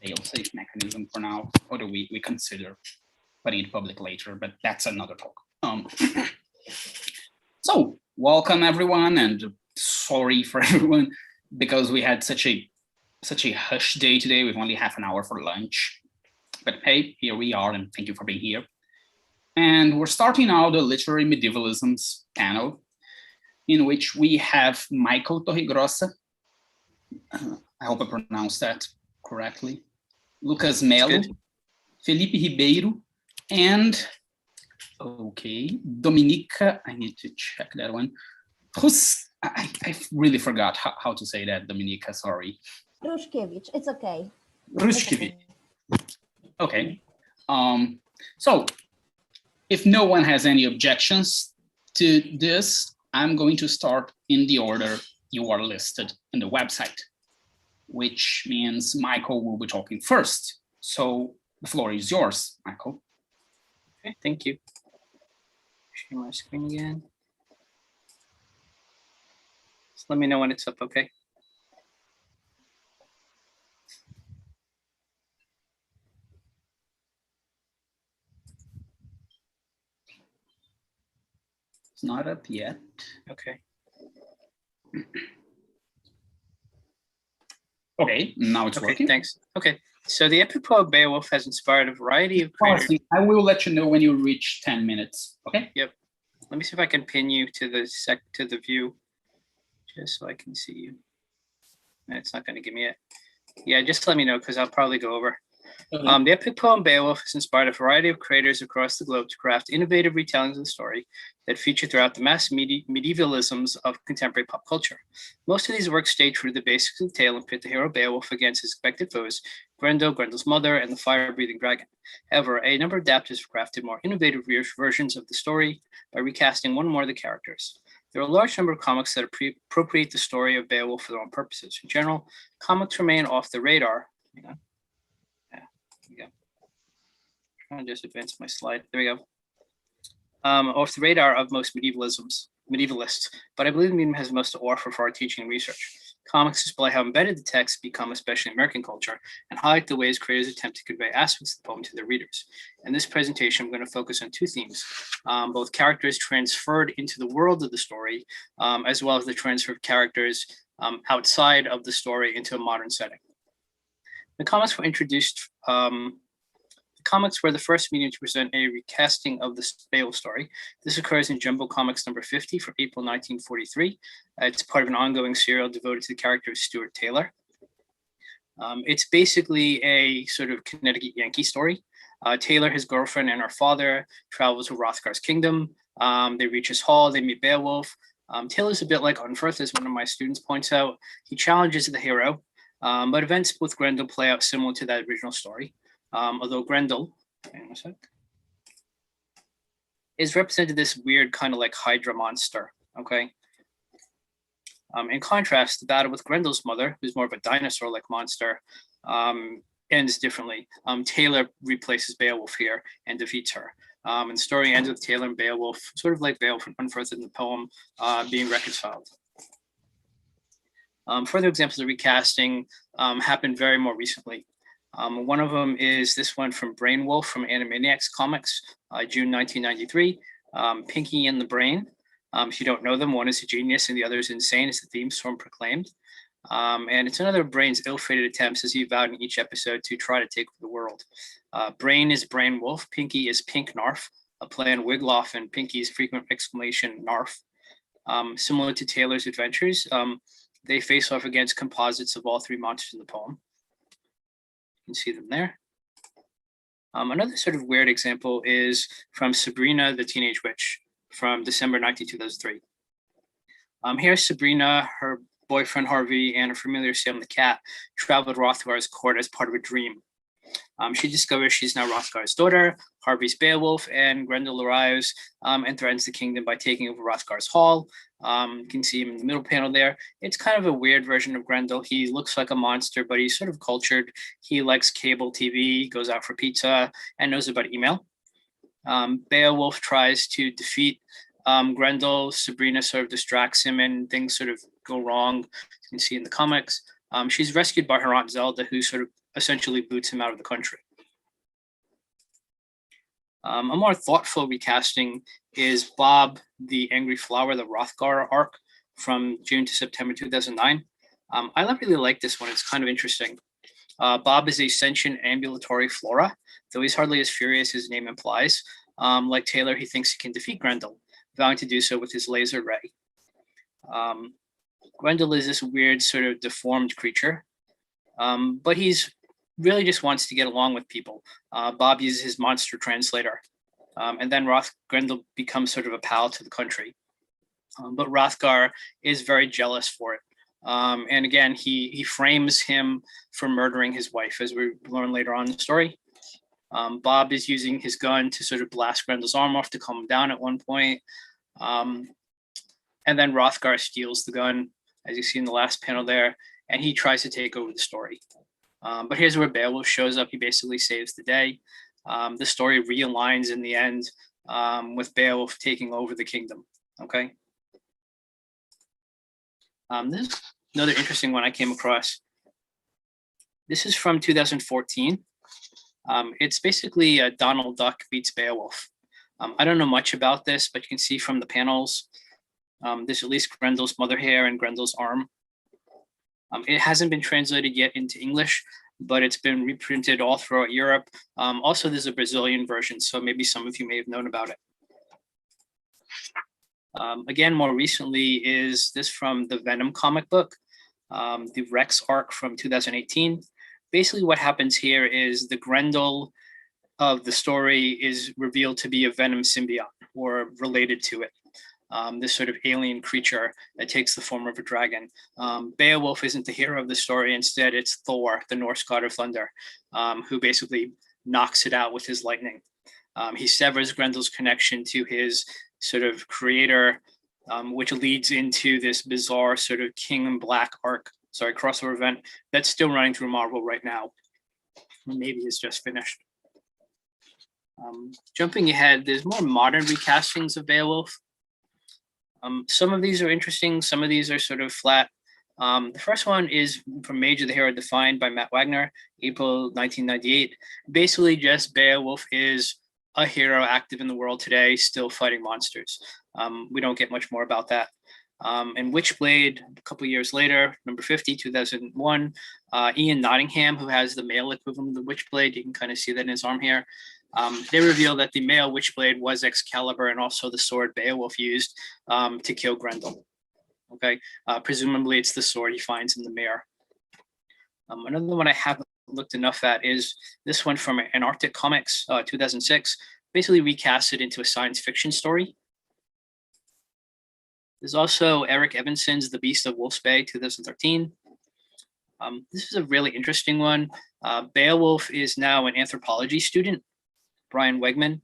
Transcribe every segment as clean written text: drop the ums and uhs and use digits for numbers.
fail-safe mechanism for now, although we consider putting it public later, but that's another talk. So welcome everyone, and sorry for everyone because we had such a hush day today with only half an hour for lunch. But hey, here we are, and thank you for being here. And we're starting now the Literary Medievalisms panel, in which we have Michael Torregrossa, I hope I pronounced that correctly, Lucas Melo, Felipe Ribeiro, and, okay, Dominica, I need to check that one. I really forgot how to say that, Dominica, sorry. Ruszkiewicz, it's okay. Ruszkiewicz. Okay. So if no one has any objections to this, I'm going to start in the order you are listed in the website, which means Michael will be talking first. So the floor is yours, Michael. Okay, thank you. Share my screen again. Just let me know when it's up, okay? It's not up yet. Okay. Okay, now it's working. Thanks. Okay, so the epic poem Beowulf has inspired a variety of creators. I will let you know when you reach 10 minutes, okay? Yep. Let me see if I can pin you to the view, just so I can see you. It's not going to give me it. Yeah, just let me know because I'll probably go over. Okay. The epic poem Beowulf has inspired a variety of creators across the globe to craft innovative retellings of the story that feature throughout the mass medievalisms of contemporary pop culture. Most of these works stay true to the basics of the tale and pit the hero Beowulf against his expected foes, Grendel, Grendel's mother, and the fire-breathing dragon. However, a number of adapters have crafted more innovative versions of the story by recasting one or more of the characters. There are a large number of comics that appropriate the story of Beowulf for their own purposes. In general, comics remain off the radar. Hang on. Trying to just advance my slide. There we go. Off the radar of most medievalists, but I believe the medium has most to offer for our teaching and research. Comics display how embedded the texts become, especially in American culture, and highlight the ways creators attempt to convey aspects of the poem to their readers. In this presentation, I'm going to focus on two themes, both characters transferred into the world of the story, as well as the transfer of characters outside of the story into a modern setting. The comics were introduced comics were the first medium to present a recasting of the Beowulf story. This occurs in Jumbo Comics number 50 from April 1943. It's part of an ongoing serial devoted to the character of Stuart Taylor. It's basically a sort of Connecticut Yankee story. Taylor, his girlfriend, and her father travel to Hrothgar's kingdom. They reach his hall, they meet Beowulf. Taylor's a bit like Unferth, as one of my students points out. He challenges the hero, but events with Grendel play out similar to that original story. Although Grendel, hang on a sec, is represented this weird kind of like Hydra monster, okay? In contrast, the battle with Grendel's mother, who's more of a dinosaur-like monster, ends differently. Taylor replaces Beowulf here and defeats her. And the story ends with Taylor and Beowulf, sort of like Beowulf and Unferth in the poem, being reconciled. Further examples of recasting happened very more recently. One of them is this one from Brainwolf from Animaniacs Comics, June 1993, Pinky and the Brain. If you don't know them, one is a genius and the other is insane, as the theme song proclaimed. And it's another of Brain's ill-fated attempts, as he vowed in each episode, to try to take over the world. Brain is Brainwolf, Pinky is Pink Narf, a play on Wiglaf and Pinky's frequent exclamation Narf. Similar to Taylor's adventures, they face off against composites of all three monsters in the poem. You can see them there. Another sort of weird example is from Sabrina the Teenage Witch from December 2003. Here's Sabrina, her boyfriend Harvey, and her familiar Sam the cat traveled Hrothgar's court as part of a dream. She discovers she's now Hrothgar's daughter, Harvey's Beowulf, and Grendel arrives and threatens the kingdom by taking over Hrothgar's hall. You can see him in the middle panel there. It's kind of a weird version of Grendel. He looks like a monster, but he's sort of cultured. He likes cable TV, goes out for pizza, and knows about email. Beowulf tries to defeat Grendel. Sabrina sort of distracts him and things sort of go wrong. You can see in the comics. She's rescued by her aunt Zelda, who sort of essentially boots him out of the country. A more thoughtful recasting is Bob the Angry Flower, the Hrothgar arc from June to September 2009. I really like this one. It's kind of interesting. Bob is a sentient ambulatory flora, though he's hardly as furious as his name implies. Like Taylor, he thinks he can defeat Grendel, vowing to do so with his laser ray. Grendel is this weird sort of deformed creature, but he's really just wants to get along with people. Bob uses his monster translator, and then Grendel becomes sort of a pal to the country. But Hrothgar is very jealous for it. And again, he frames him for murdering his wife, as we learn later on in the story. Bob is using his gun to sort of blast Grendel's arm off to calm him down at one point. And then Hrothgar steals the gun, as you see in the last panel there, and he tries to take over the story. But here's where Beowulf shows up. He basically saves the day. The story realigns in the end with Beowulf taking over the kingdom. Okay. This is another interesting one I came across. This is from 2014. It's basically Donald Duck beats Beowulf. I don't know much about this, but you can see from the panels, there's at least Grendel's mother hair and Grendel's arm. It hasn't been translated yet into English, but it's been reprinted all throughout Europe. Also, there's a Brazilian version, so maybe some of you may have known about it. Again, more recently is this from the Venom comic book, the Rex arc from 2018. Basically what happens here is the Grendel of the story is revealed to be a Venom symbiote or related to it. This sort of alien creature that takes the form of a dragon. Beowulf isn't the hero of the story. Instead, it's Thor, the Norse god of thunder, who basically knocks it out with his lightning. He severs Grendel's connection to his sort of creator, which leads into this bizarre sort of King in Black crossover event that's still running through Marvel right now. Maybe it's just finished. Jumping ahead, there's more modern recastings of Beowulf. Some of these are interesting. Some of these are sort of flat. The first one is from Mage of the Hero Defined by Matt Wagner, April 1998. Basically just Beowulf is a hero active in the world today, still fighting monsters. We don't get much more about that. And Witchblade, a couple of years later, number 50, 2001, Ian Nottingham, who has the male equivalent of the Witchblade, you can kind of see that in his arm here. They reveal that the male Witchblade was Excalibur and also the sword Beowulf used to kill Grendel. Okay, presumably it's the sword he finds in the mirror. Another one I haven't looked enough at is this one from Antarctic Comics, 2006, basically recast it into a science fiction story. There's also Eric Evanson's The Beast of Wolf's Bay, 2013. This is a really interesting one. Beowulf is now an anthropology student, Brian Wegman.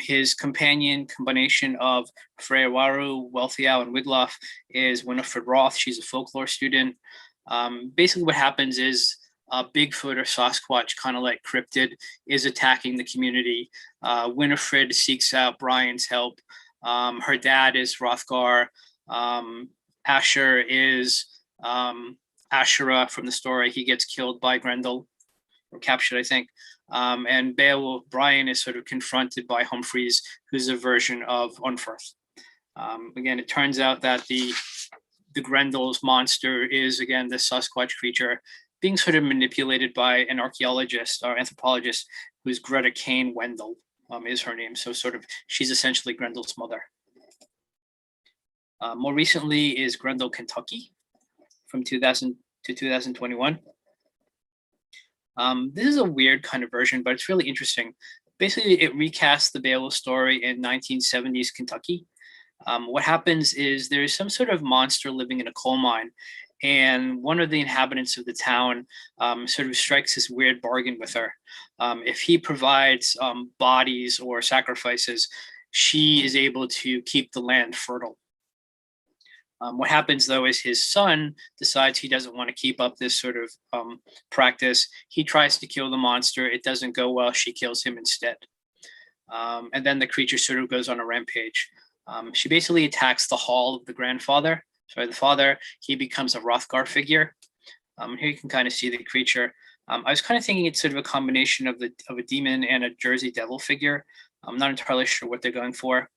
His companion combination of Freywaru, Wealthiau, and Wiglaf is Winifred Roth. She's a folklore student. Basically what happens is Bigfoot or Sasquatch, kind of like cryptid, is attacking the community. Winifred seeks out Brian's help. Her dad is Hrothgar. Asher is Asherah from the story. He gets killed by Grendel, or captured, I think. And Beowulf, Brian is sort of confronted by Humphreys, who's a version of Unferth. Again, it turns out that the Grendel's monster is, again, the Sasquatch creature being sort of manipulated by an archaeologist or anthropologist who's Greta Kane Wendell, is her name. So sort of, she's essentially Grendel's mother. More recently is Grendel Kentucky from 2000 to 2021. This is a weird kind of version, but it's really interesting. Basically, it recasts the Beowulf story in 1970s Kentucky. What happens is there's some sort of monster living in a coal mine, and one of the inhabitants of the town sort of strikes this weird bargain with her. If he provides bodies or sacrifices, she is able to keep the land fertile. What happens, though, is his son decides he doesn't want to keep up this sort of practice. He tries to kill the monster. It doesn't go well. She kills him instead. And then the creature sort of goes on a rampage. She basically attacks the hall of the grandfather, sorry, the father, he becomes a Hrothgar figure. Here you can kind of see the creature. I was kind of thinking it's sort of a combination of a demon and a Jersey Devil figure. I'm not entirely sure what they're going for.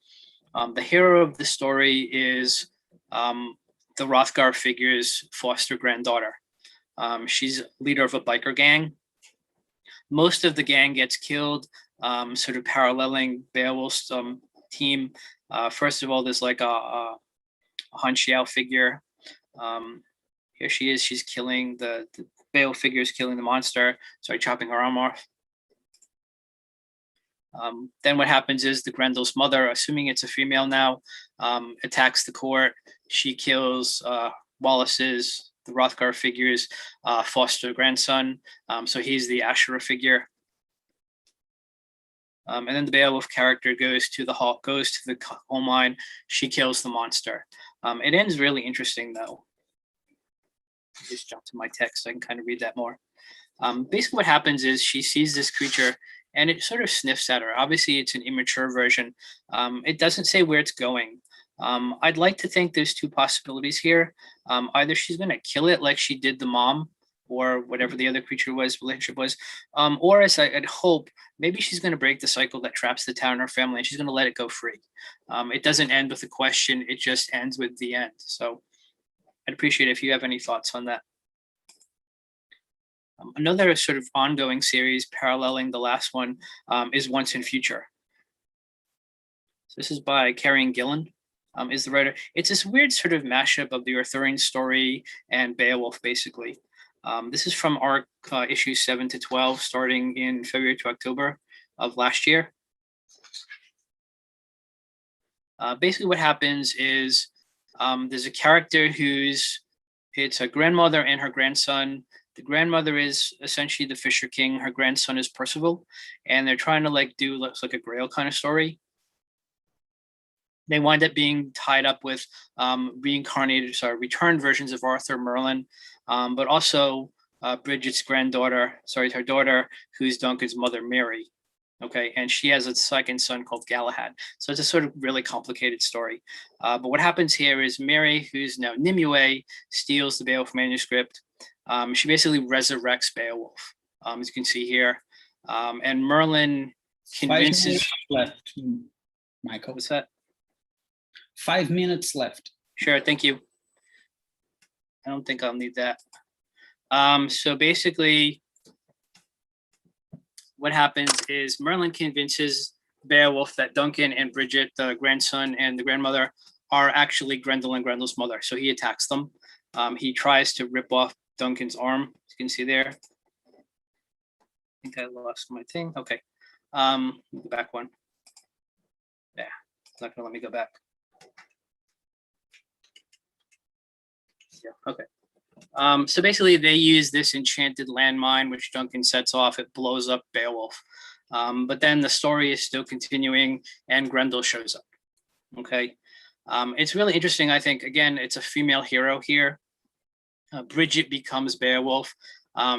The hero of the story is the Hrothgar figure's foster granddaughter. She's leader of a biker gang. Most of the gang gets killed, sort of paralleling Beowulf's team. First of all, there's like a Han Xiao figure. Here she is. She's killing the Beowulf figure is killing the monster. Sorry, chopping her arm off. Then what happens is the Grendel's mother, assuming it's a female now, attacks the court. She kills Wallace's, the Hrothgar figure's foster grandson. So he's the Asherah figure. And then the Beowulf character goes to the coal mine. She kills the monster. It ends really interesting though. Just jump to my text so I can kind of read that more. Basically what happens is she sees this creature and it sort of sniffs at her. Obviously it's an immature version. It doesn't say where it's going. I'd like to think there's two possibilities here. Either she's going to kill it like she did the mom or whatever the other creature relationship was, or as I'd hope, maybe she's going to break the cycle that traps the town and her family and she's going to let it go free. It doesn't end with a question, it just ends with the end. So I'd appreciate it if you have any thoughts on that. Another sort of ongoing series paralleling the last one is Once and Future. So this is by Carrie Gillen, is the writer. It's this weird sort of mashup of the Arthurian story and Beowulf, basically. This is from our issues 7 to 12, starting in February to October of last year. Basically what happens is there's a character it's a grandmother and her grandson. The grandmother is essentially the Fisher King. Her grandson is Percival, and they're trying to like do looks like a Grail kind of story. They wind up being tied up with returned versions of Arthur, Merlin, but also Bridget's granddaughter, her daughter, who's Duncan's mother, Mary. Okay, and she has a second son called Galahad. So it's a sort of really complicated story. But what happens here is Mary, who's now Nimue, steals the Beowulf manuscript. She basically resurrects Beowulf, as you can see here. And Merlin convinces... 5 minutes left, Michael. What's that? 5 minutes left. Sure, thank you. I don't think I'll need that. So basically, what happens is Merlin convinces Beowulf that Duncan and Bridget, the grandson and the grandmother, are actually Grendel and Grendel's mother. So he attacks them. He tries to rip off Duncan's arm, as you can see there. I think I lost my thing. Okay. The back one. Yeah, it's not gonna let me go back. Yeah, okay. So basically they use this enchanted landmine, which Duncan sets off. It blows up Beowulf. But then the story is still continuing and Grendel shows up. Okay. It's really interesting. I think, again, it's a female hero here. Bridget becomes Beowulf.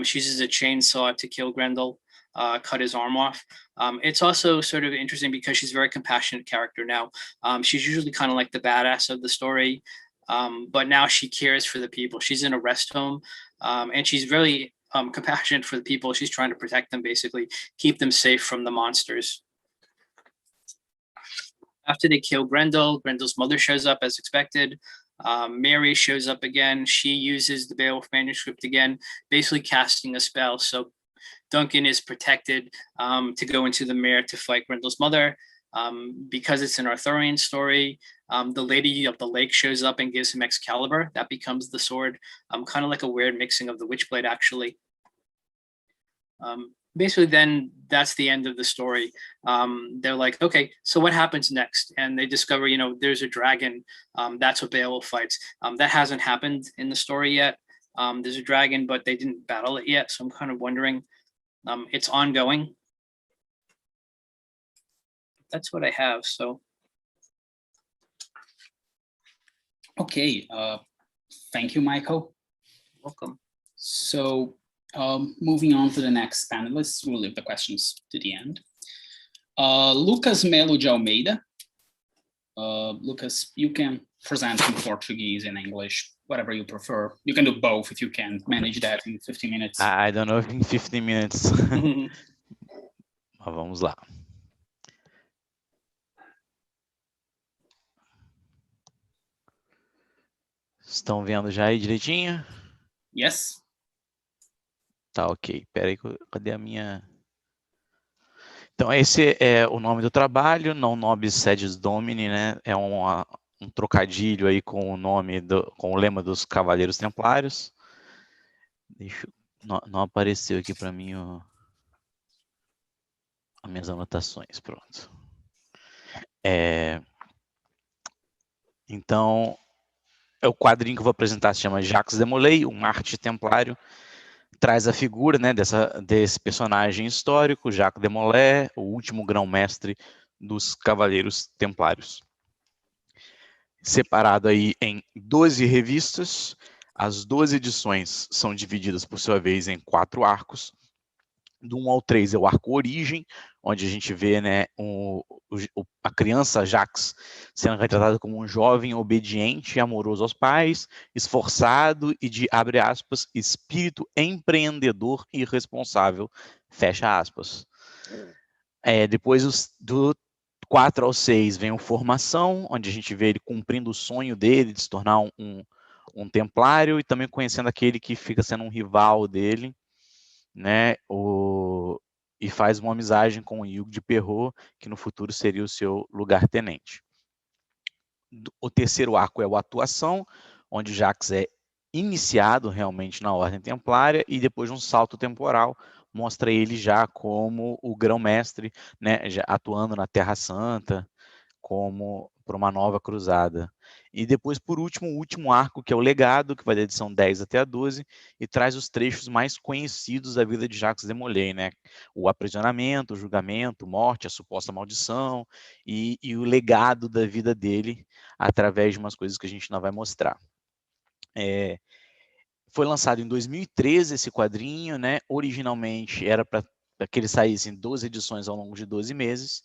She uses a chainsaw to kill Grendel, cut his arm off. It's also sort of interesting because she's a very compassionate character now. She's usually kind of like the badass of the story. But now she cares for the people. She's in a rest home, and she's really compassionate for the people. She's trying to protect them, basically, keep them safe from the monsters. After they kill Grendel, Grendel's mother shows up as expected. Mary shows up again. She uses the Beowulf manuscript again, basically casting a spell. So Duncan is protected to go into the mere to fight Grendel's mother. Because it's an Arthurian story, the Lady of the Lake shows up and gives him Excalibur. That becomes the sword. Kind of like a weird mixing of the Witchblade, actually. Basically, then that's the end of the story. They're like, okay, so what happens next? And they discover, there's a dragon. That's what Beowulf fights. That hasn't happened in the story yet. There's a dragon, but they didn't battle it yet. So I'm kind of wondering. It's ongoing. That's what I have. So. Okay. Thank you, Michael. Welcome. So moving on to the next panelists, we'll leave the questions to the end. Lucas Melo de Almeida. Lucas, you can present in Portuguese and English, whatever you prefer. You can do both if you can manage that in 15 minutes. I don't know if in 15 minutes. Mas vamos lá. Estão vendo já aí direitinho? Yes? Tá, ok. Pera aí, cadê a minha... Então, esse é o nome do trabalho, Non Nobis Sedis Domini, né? É um trocadilho aí com o nome, com o lema dos Cavaleiros Templários. Não apareceu aqui para mim as minhas anotações, pronto. Então, o quadrinho que eu vou apresentar se chama Jacques de Molay, um Marte Templário. Traz a figura, né, desse personagem histórico, Jacques de Molay, o último grão-mestre dos Cavaleiros Templários. Separado aí em 12 revistas, as 12 edições são divididas, por sua vez, em 4 arcos. Do 1 ao 3 é o arco Origem, onde a gente vê, né, a criança Jacques sendo retratada como um jovem obediente e amoroso aos pais, esforçado e de, abre aspas, espírito empreendedor e responsável, fecha aspas. Depois do 4 ao 6 vem o Formação, onde a gente vê ele cumprindo o sonho dele de se tornar um templário e também conhecendo aquele que fica sendo um rival dele, né, e faz uma amizade com o Hugo de Perrault, que no futuro seria o seu lugar-tenente. O terceiro arco é o Atuação, onde Jacques é iniciado realmente na Ordem Templária, e depois de um salto temporal, mostra ele já como o grão-mestre, né, já atuando na Terra Santa, como para uma nova cruzada. E depois, por último, o último arco, que é o Legado, que vai da edição 10 até a 12, e traz os trechos mais conhecidos da vida de Jacques de Molay, né? O aprisionamento, o julgamento, morte, a suposta maldição, e o legado da vida dele, através de umas coisas que a gente não vai mostrar. Foi lançado em 2013 esse quadrinho, né? Originalmente era para que ele saísse em 12 edições ao longo de 12 meses,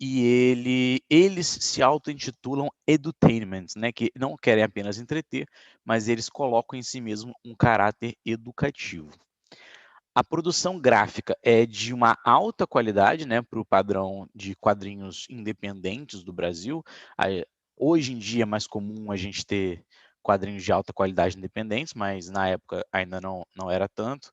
e eles se auto-intitulam edutainment, né, que não querem apenas entreter, mas eles colocam em si mesmo um caráter educativo. A produção gráfica é de uma alta qualidade, né, para o padrão de quadrinhos independentes do Brasil. Hoje em dia é mais comum a gente ter quadrinhos de alta qualidade independentes, mas na época ainda não era tanto.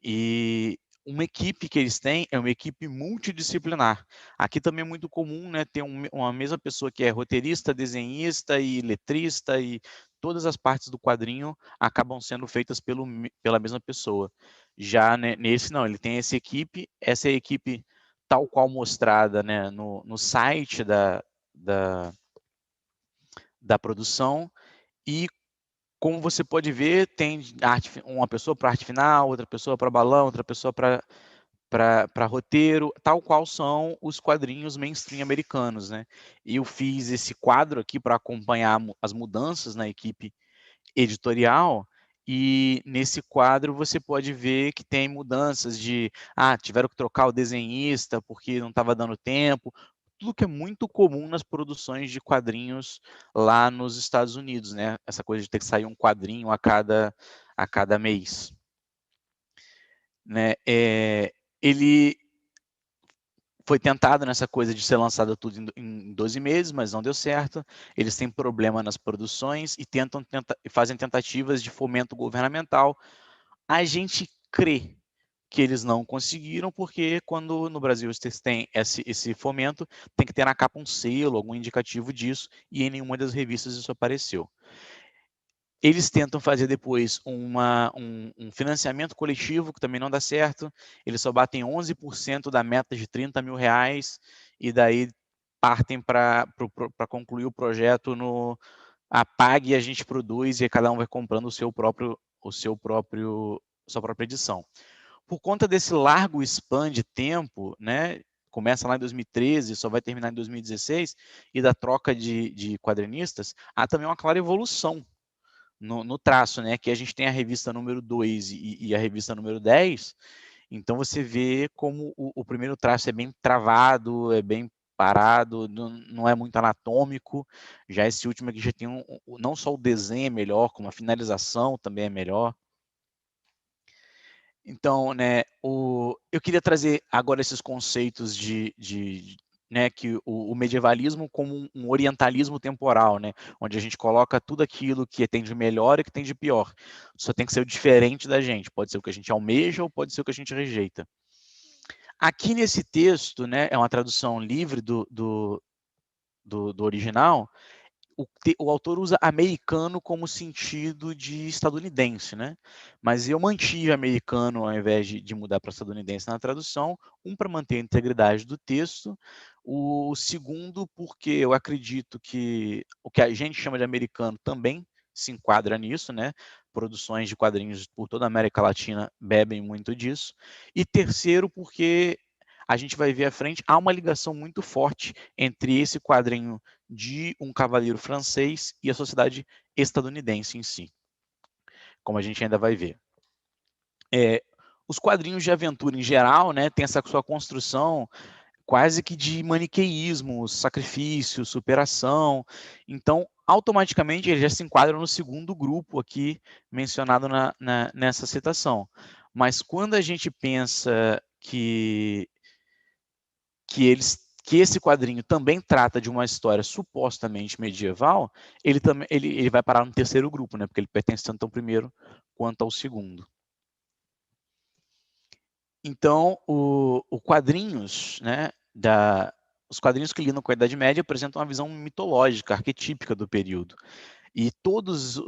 E uma equipe que eles têm é uma equipe multidisciplinar. Aqui também é muito comum, né, ter uma mesma pessoa que é roteirista, desenhista e letrista, e todas as partes do quadrinho acabam sendo feitas pela mesma pessoa. Já, né, nesse não, ele tem essa é a equipe tal qual mostrada, né, no site da produção, e como você pode ver, tem uma pessoa para arte final, outra pessoa para balão, outra pessoa para roteiro, tal qual são os quadrinhos mainstream americanos, né? E eu fiz esse quadro aqui para acompanhar as mudanças na equipe editorial, e nesse quadro você pode ver que tem mudanças de, tiveram que trocar o desenhista porque não estava dando tempo, tudo que é muito comum nas produções de quadrinhos lá nos Estados Unidos, né? Essa coisa de ter que sair um quadrinho a cada mês. Né? Ele foi tentado nessa coisa de ser lançado tudo em 12 meses, mas não deu certo. Eles têm problema nas produções e fazem tentativas de fomento governamental. A gente crê que eles não conseguiram, porque quando no Brasil vocês têm esse fomento, tem que ter na capa um selo, algum indicativo disso, e em nenhuma das revistas isso apareceu. Eles tentam fazer depois um financiamento coletivo, que também não dá certo. Eles só batem 11% da meta de R$30 mil, e daí partem para concluir o projeto no pague e a gente produz, e cada um vai comprando sua própria edição. Por conta desse largo span de tempo, né, começa lá em 2013, só vai terminar em 2016, e da troca de quadrinistas, há também uma clara evolução no traço, né? Que a gente tem a revista número 2 e a revista número 10, então você vê como o primeiro traço é bem travado, é bem parado, não é muito anatômico. Já esse último aqui já tem não só o desenho é melhor, como a finalização também é melhor. Então, né, eu queria trazer agora esses conceitos né, que o medievalismo como um orientalismo temporal, né, onde a gente coloca tudo aquilo que tem de melhor e que tem de pior. Só tem que ser o diferente da gente. Pode ser o que a gente almeja ou pode ser o que a gente rejeita. Aqui nesse texto, né, é uma tradução livre do original. O autor usa americano como sentido de estadunidense, né? Mas eu mantive americano ao invés de mudar para estadunidense na tradução, para manter a integridade do texto, o segundo porque eu acredito que o que a gente chama de americano também se enquadra nisso, né? Produções de quadrinhos por toda a América Latina bebem muito disso. E terceiro porque a gente vai ver à frente, há uma ligação muito forte entre esse quadrinho de um cavaleiro francês e a sociedade estadunidense em si, como a gente ainda vai ver. Os quadrinhos de aventura em geral, né, tem essa sua construção quase que de maniqueísmo, sacrifício, superação. Então, automaticamente, ele já se enquadra no segundo grupo aqui mencionado nessa citação. Mas quando a gente pensa que esse quadrinho também trata de uma história supostamente medieval, ele vai parar no terceiro grupo, né? Porque ele pertence tanto ao primeiro quanto ao segundo. Então, os quadrinhos, né, os quadrinhos que lidam com a Idade Média apresentam uma visão mitológica, arquetípica do período. E todos,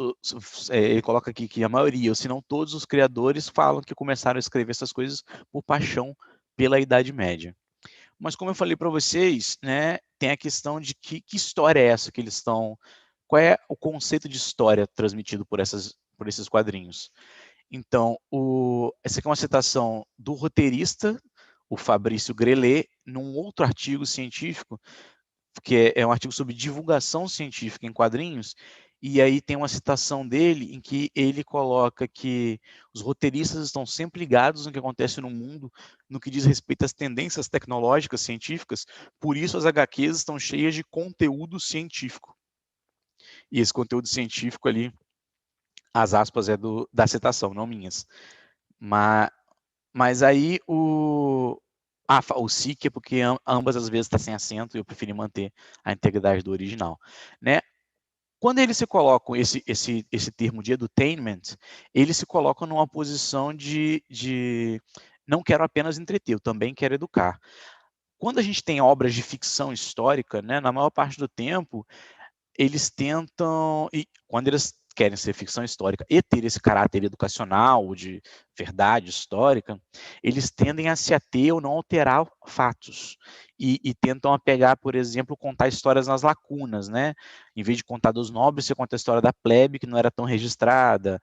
ele coloca aqui que a maioria, ou se não todos os criadores falam que começaram a escrever essas coisas por paixão pela Idade Média. Mas como eu falei para vocês, né, tem a questão de que história é essa que eles estão... Qual é o conceito de história transmitido por esses quadrinhos? Então, essa aqui é uma citação do roteirista, o Fabrício Grelet, num outro artigo científico, que é um artigo sobre divulgação científica em quadrinhos, e aí tem uma citação dele em que ele coloca que os roteiristas estão sempre ligados no que acontece no mundo, no que diz respeito às tendências tecnológicas científicas, por isso as HQs estão cheias de conteúdo científico. E esse conteúdo científico ali, as aspas é da citação, não minhas. Mas aí o SIC é porque ambas as vezes está sem acento e eu preferi manter a integridade do original, né? Quando eles se colocam esse termo de edutainment, eles se colocam numa posição de não quero apenas entreter, eu também quero educar. Quando a gente tem obras de ficção histórica, né, na maior parte do tempo, eles tentam, e quando eles querem ser ficção histórica e ter esse caráter educacional, de verdade histórica, eles tendem a se ater ou não alterar fatos. E tentam apegar, por exemplo, contar histórias nas lacunas, né? Em vez de contar dos nobres, você conta a história da plebe, que não era tão registrada,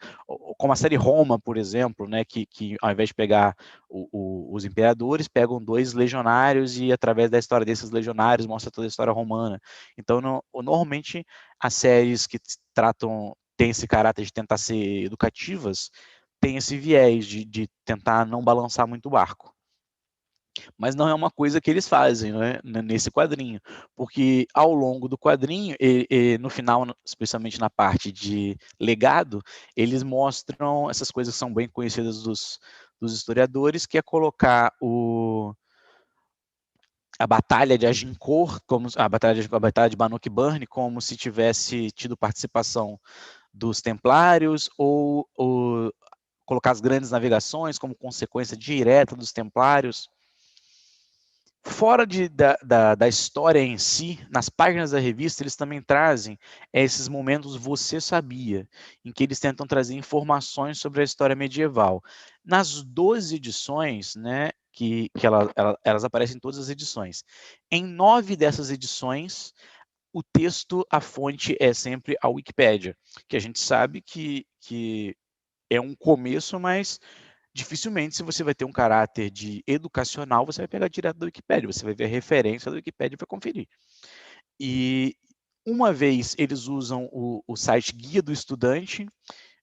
como a série Roma, por exemplo, né? Que ao invés de pegar os imperadores, pegam 2 legionários e, através da história desses legionários, mostra toda a história romana. Então, normalmente, as séries que têm esse caráter de tentar ser educativas, tem esse viés de tentar não balançar muito o barco. Mas não é uma coisa que eles fazem, né, nesse quadrinho, porque ao longo do quadrinho, no final, especialmente na parte de legado, eles mostram essas coisas que são bem conhecidas dos historiadores, que é colocar a batalha de Agincourt, como a batalha de Bannockburn, como se tivesse tido participação dos Templários, ou colocar as grandes navegações como consequência direta dos Templários. Fora da história em si, nas páginas da revista, eles também trazem esses momentos você sabia, em que eles tentam trazer informações sobre a história medieval. Nas 12 edições, né, que elas aparecem em todas as edições. Em 9 dessas edições, o texto, a fonte é sempre a Wikipédia, que a gente sabe que é um começo, mas dificilmente, se você vai ter um caráter de educacional, você vai pegar direto da Wikipédia, você vai ver a referência da Wikipédia e vai conferir. E uma vez eles usam o site Guia do Estudante,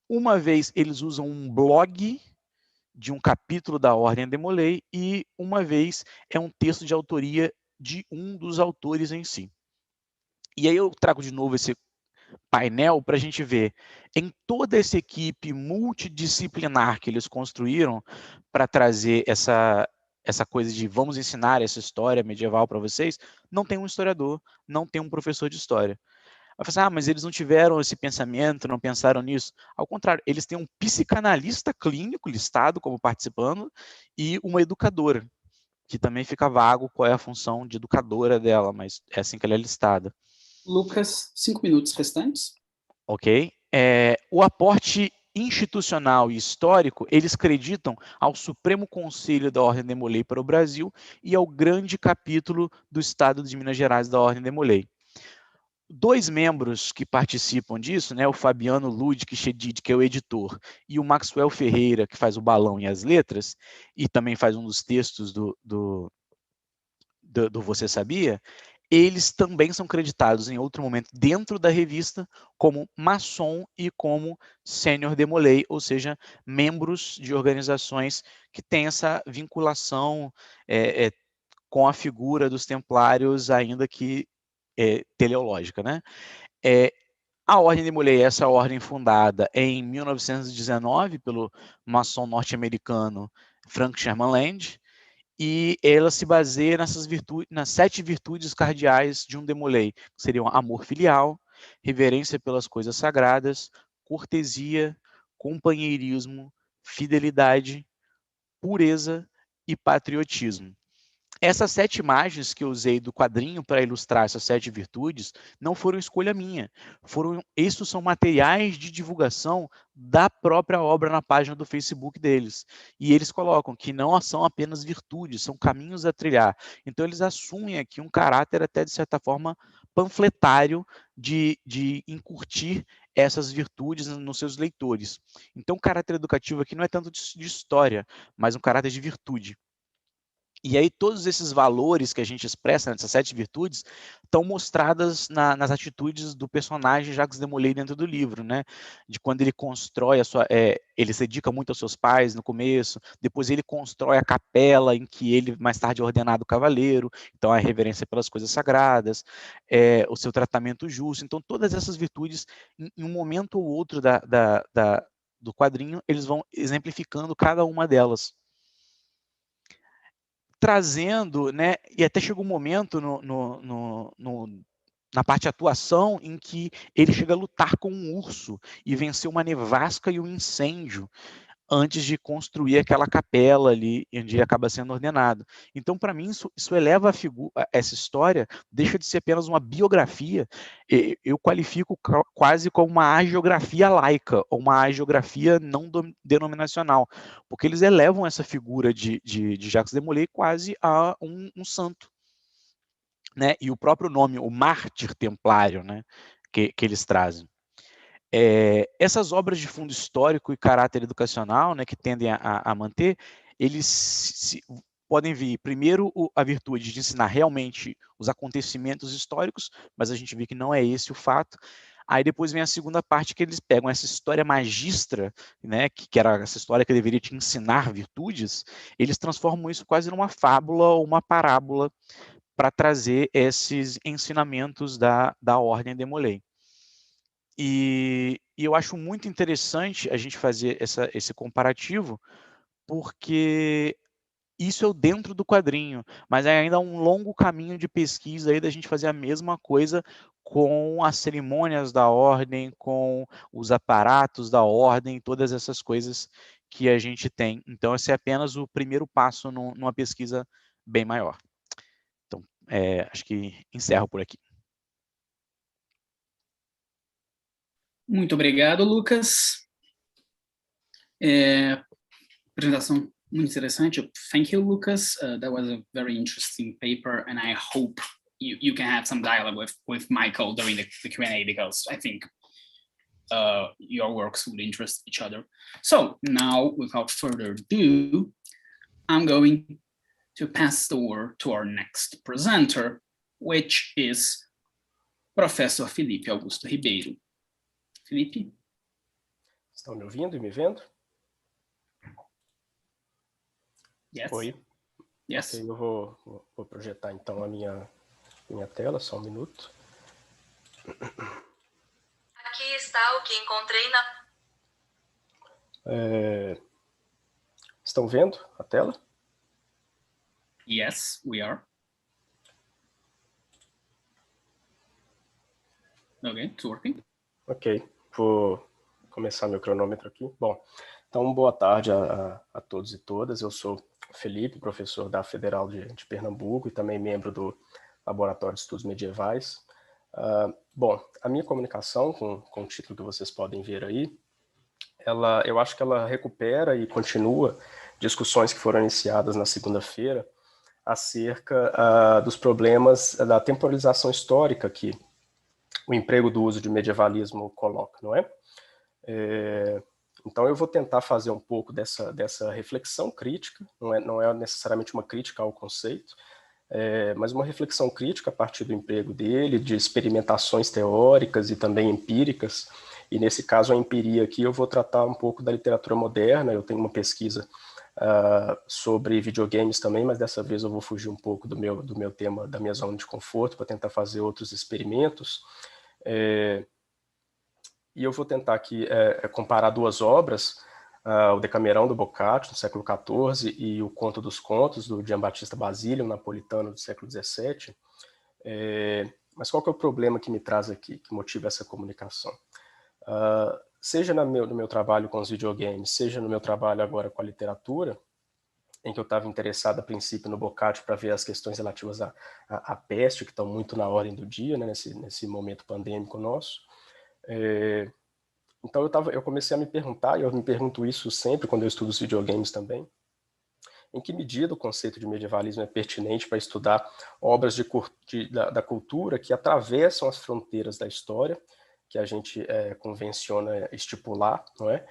uma vez eles usam um blog de um capítulo da Ordem Demolei, e uma vez é um texto de autoria de um dos autores em si. E aí eu trago de novo esse painel para a gente ver em toda essa equipe multidisciplinar que eles construíram para trazer essa coisa de vamos ensinar essa história medieval para vocês, não tem um historiador, não tem um professor de história. Vai falar assim, mas eles não tiveram esse pensamento, não pensaram nisso. Ao contrário, eles têm um psicanalista clínico listado como participando e uma educadora, que também fica vago qual é a função de educadora dela, mas é assim que ela é listada. Lucas, 5 minutos restantes. Ok? O aporte institucional e histórico, eles acreditam ao Supremo Conselho da Ordem Demolei para o Brasil e ao grande capítulo do Estado de Minas Gerais da Ordem Demolei. 2 membros que participam disso, né, o Fabiano Ludic Chedid, que é o editor, e o Maxwell Ferreira, que faz o balão e as letras, e também faz um dos textos do Você Sabia, eles também são creditados em outro momento dentro da revista como maçom e como sênior demolei, ou seja, membros de organizações que têm essa vinculação com a figura dos templários, ainda que teleológica, né? A Ordem Demolei é essa ordem fundada em 1919 pelo maçom norte-americano Frank Sherman Land, e ela se baseia nas 7 virtudes cardeais de um demolei, que seriam amor filial, reverência pelas coisas sagradas, cortesia, companheirismo, fidelidade, pureza e patriotismo. Essas 7 imagens que eu usei do quadrinho para ilustrar essas 7 virtudes não foram escolha minha. Esses são materiais de divulgação da própria obra na página do Facebook deles. E eles colocam que não são apenas virtudes, são caminhos a trilhar. Então eles assumem aqui um caráter até, de certa forma, panfletário de incutir essas virtudes nos seus leitores. Então o caráter educativo aqui não é tanto de história, mas um caráter de virtude. E aí todos esses valores que a gente expressa nessas 7 virtudes estão mostradas nas atitudes do personagem Jacques Demolay dentro do livro, né? De quando ele constrói ele se dedica muito aos seus pais no começo, depois ele constrói a capela em que ele mais tarde é ordenado cavaleiro, então a reverência pelas coisas sagradas, o seu tratamento justo. Então todas essas virtudes, em um momento ou outro do quadrinho, eles vão exemplificando cada uma delas. Trazendo, né, e até chega um momento na parte de atuação em que ele chega a lutar com um urso e vencer uma nevasca e um incêndio antes de construir aquela capela ali onde ele acaba sendo ordenado. Então, para mim, isso eleva essa história, deixa de ser apenas uma biografia, eu qualifico quase como uma hagiografia laica, ou uma hagiografia não denominacional, porque eles elevam essa figura de Jacques de Molay quase a um santo. Né? E o próprio nome, o mártir templário, né? que eles trazem. Essas obras de fundo histórico e caráter educacional, né, que tendem a manter, eles podem vir, primeiro, a virtude de ensinar realmente os acontecimentos históricos, mas a gente vê que não é esse o fato. Aí depois vem a segunda parte, que eles pegam essa história magistra, né, que era essa história que deveria te ensinar virtudes, eles transformam isso quase numa fábula ou uma parábola para trazer esses ensinamentos da Ordem de Molay. E eu acho muito interessante a gente fazer esse comparativo, porque isso é o dentro do quadrinho, mas é ainda um longo caminho de pesquisa aí da gente fazer a mesma coisa com as cerimônias da ordem, com os aparatos da ordem, todas essas coisas que a gente tem. Então, esse é apenas o primeiro passo numa pesquisa bem maior. Então, acho que encerro por aqui. Muito obrigado, Lucas. Apresentação muito interessante. Thank you, Lucas. That was a very interesting paper, and I hope you can have some dialogue with Michael during the Q&A, because I think your works would interest each other. So now, without further ado, I'm going to pass the word to our next presenter, which is Professor Felipe Augusto Ribeiro. Felipe? Estão me ouvindo e me vendo? Yes. Oi. Yes. Ok, eu vou projetar então a minha tela, só um minuto. Aqui está o que encontrei na... Estão vendo a tela? Yes, we are. Okay, it's working. Ok, vou começar meu cronômetro aqui. Bom, então boa tarde a todos e todas. Eu sou Felipe, professor da Federal de Pernambuco e também membro do Laboratório de Estudos Medievais. Bom, a minha comunicação, com o título que vocês podem ver aí, eu acho que ela recupera e continua discussões que foram iniciadas na segunda-feira acerca dos problemas da temporalização histórica que o emprego do uso de medievalismo coloca, não é? Então eu vou tentar fazer um pouco dessa reflexão crítica, não é necessariamente uma crítica ao conceito, mas uma reflexão crítica a partir do emprego dele, de experimentações teóricas e também empíricas, e nesse caso a empiria aqui eu vou tratar um pouco da literatura moderna. Eu tenho uma pesquisa sobre videogames também, mas dessa vez eu vou fugir um pouco do meu tema, da minha zona de conforto, para tentar fazer outros experimentos. E eu vou tentar aqui comparar duas obras, o Decamerão do Boccaccio, do século XIV, e o Conto dos Contos, do Giambattista Basile, um napolitano do século XVII. Mas qual que é o problema que me traz aqui, que motiva essa comunicação? Seja no meu trabalho com os videogames, seja no meu trabalho agora com a literatura, em que eu estava interessado a princípio no Boccaccio para ver as questões relativas à peste, que estão muito na ordem do dia, né, nesse momento pandêmico nosso. Então eu comecei a me perguntar, e eu me pergunto isso sempre quando eu estudo os videogames também, em que medida o conceito de medievalismo é pertinente para estudar obras da cultura que atravessam as fronteiras da história, que a gente convenciona estipular, não é?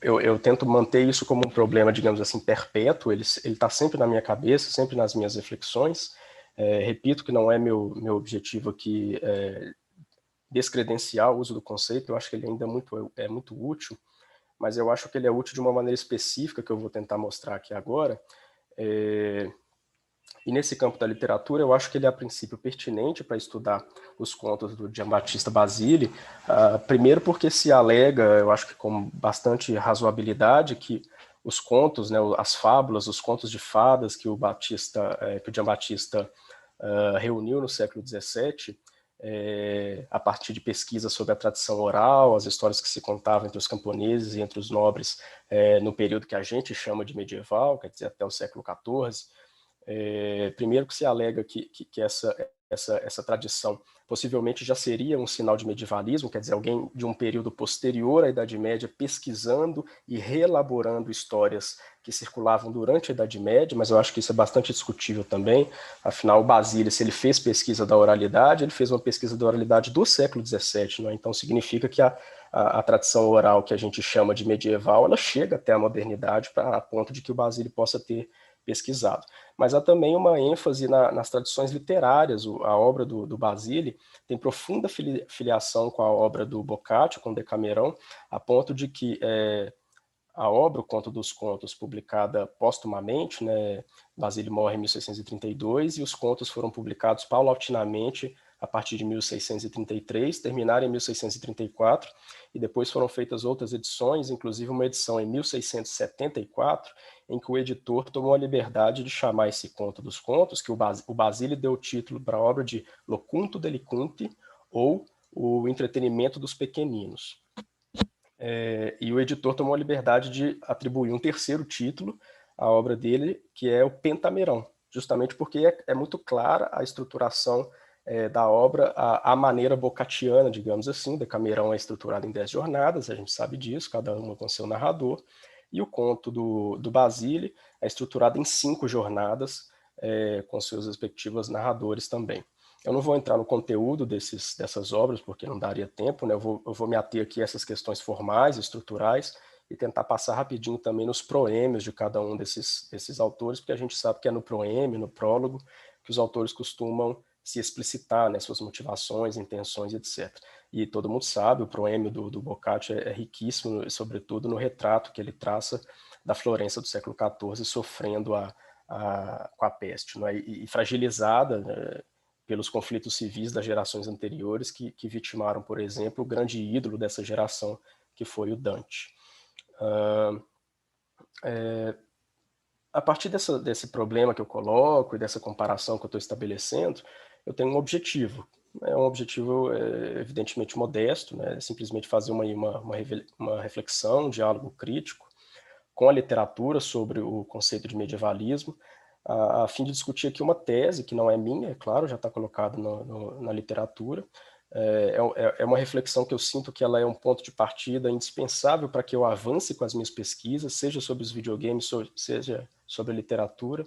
Eu tento manter isso como um problema, digamos assim, perpétuo. Ele está sempre na minha cabeça, sempre nas minhas reflexões. Repito que não é meu objetivo aqui descredenciar o uso do conceito. Eu acho que ele ainda é muito útil, mas eu acho que ele é útil de uma maneira específica que eu vou tentar mostrar aqui agora. E nesse campo da literatura, eu acho que ele é, a princípio, pertinente para estudar os contos do Giambattista Basile, primeiro porque se alega, eu acho que com bastante razoabilidade, que os contos, né, as fábulas, os contos de fadas que o Giambattista reuniu no século XVII, a partir de pesquisas sobre a tradição oral, as histórias que se contavam entre os camponeses e entre os nobres no período que a gente chama de medieval, quer dizer, até o século XIV. Primeiro que se alega que essa tradição possivelmente já seria um sinal de medievalismo, quer dizer, alguém de um período posterior à Idade Média pesquisando e reelaborando histórias que circulavam durante a Idade Média, mas eu acho que isso é bastante discutível também. Afinal, o Basile, se ele fez pesquisa da oralidade, ele fez uma pesquisa da oralidade do século XVII, não é? Então significa que a tradição oral que a gente chama de medieval, ela chega até a modernidade a ponto de que o Basile possa ter pesquisado. Mas há também uma ênfase nas tradições literárias. A obra do Basile tem profunda filiação com a obra do Boccaccio, com Decamerão, a ponto de que a obra, o Conto dos Contos, publicada póstumamente, né, Basile morre em 1632, e os contos foram publicados paulatinamente a partir de 1633, terminaram em 1634, e depois foram feitas outras edições, inclusive uma edição em 1674, em que o editor tomou a liberdade de chamar esse Conto dos Contos, que o Basile deu o título para a obra de Locunto Delinquenti, ou O Entretenimento dos Pequeninos. E o editor tomou a liberdade de atribuir um terceiro título à obra dele, que é o Pentamerão, justamente porque é muito clara a estruturação da obra, a maneira boccacciana, digamos assim. O Decamerão é estruturado em 10 jornadas, a gente sabe disso, cada uma com seu narrador, e o conto do Basile é estruturado em 5 jornadas, com seus respectivos narradores também. Eu não vou entrar no conteúdo dessas obras, porque não daria tempo, né? Eu vou me ater aqui a essas questões formais, estruturais, e tentar passar rapidinho também nos proêmios de cada um desses autores, porque a gente sabe que é no proêmio, no prólogo, que os autores costumam se explicitar, né, suas motivações, intenções, etc. E todo mundo sabe, o proêmio do Boccaccio é riquíssimo, sobretudo no retrato que ele traça da Florença do século XIV, sofrendo com a peste, não é? E fragilizada, né, pelos conflitos civis das gerações anteriores que vitimaram, por exemplo, o grande ídolo dessa geração, que foi o Dante. A partir desse problema que eu coloco e dessa comparação que eu estou estabelecendo, eu tenho um objetivo. É um objetivo evidentemente modesto, né? Simplesmente fazer uma reflexão, um diálogo crítico com a literatura sobre o conceito de medievalismo, a fim de discutir aqui uma tese que não é minha, é claro, já está colocada na literatura. É uma reflexão que eu sinto que ela é um ponto de partida indispensável para que eu avance com as minhas pesquisas, seja sobre os videogames, seja sobre a literatura,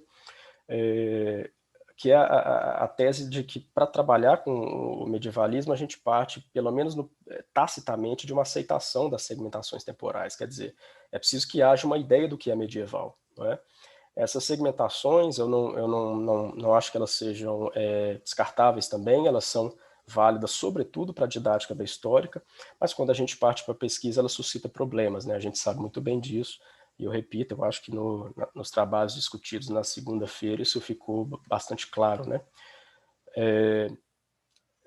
que é a tese de que, para trabalhar com o medievalismo, a gente parte, pelo menos tacitamente, de uma aceitação das segmentações temporais. Quer dizer, é preciso que haja uma ideia do que é medieval, não é? Essas segmentações, eu não acho que elas sejam descartáveis também, elas são válidas, sobretudo, para a didática da histórica, mas quando a gente parte para a pesquisa, ela suscita problemas, né? A gente sabe muito bem disso, e eu repito, eu acho que nos trabalhos discutidos na segunda-feira isso ficou bastante claro, né?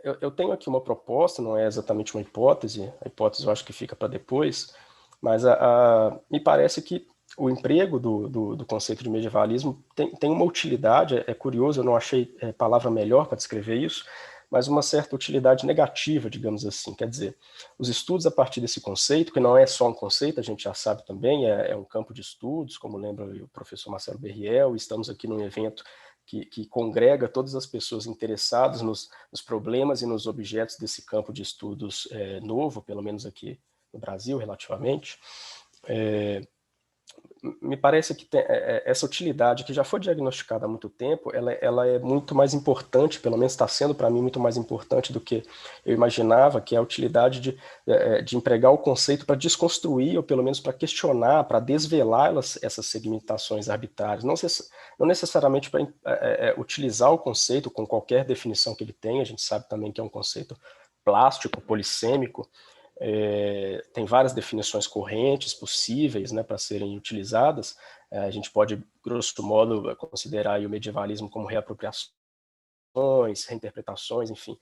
Eu tenho aqui uma proposta, não é exatamente uma hipótese, a hipótese eu acho que fica para depois, mas me parece que o emprego do conceito de medievalismo tem uma utilidade, é curioso, eu não achei palavra melhor para descrever isso, mas uma certa utilidade negativa, digamos assim. Quer dizer, os estudos a partir desse conceito, que não é só um conceito, a gente já sabe também, é um campo de estudos, como lembra o professor Marcelo Berriel, estamos aqui num evento que congrega todas as pessoas interessadas nos problemas e nos objetos desse campo de estudos novo, pelo menos aqui no Brasil, relativamente. Me parece que essa utilidade, que já foi diagnosticada há muito tempo, ela é muito mais importante, pelo menos está sendo para mim muito mais importante do que eu imaginava, que é a utilidade de empregar o conceito para desconstruir, ou pelo menos para questionar, para desvelar essas segmentações arbitrárias. Não necessariamente para utilizar o conceito com qualquer definição que ele tem, a gente sabe também que é um conceito plástico, polissêmico, tem várias definições correntes possíveis, né, para serem utilizadas. A gente pode, grosso modo, considerar aí o medievalismo como reapropriações, reinterpretações, enfim,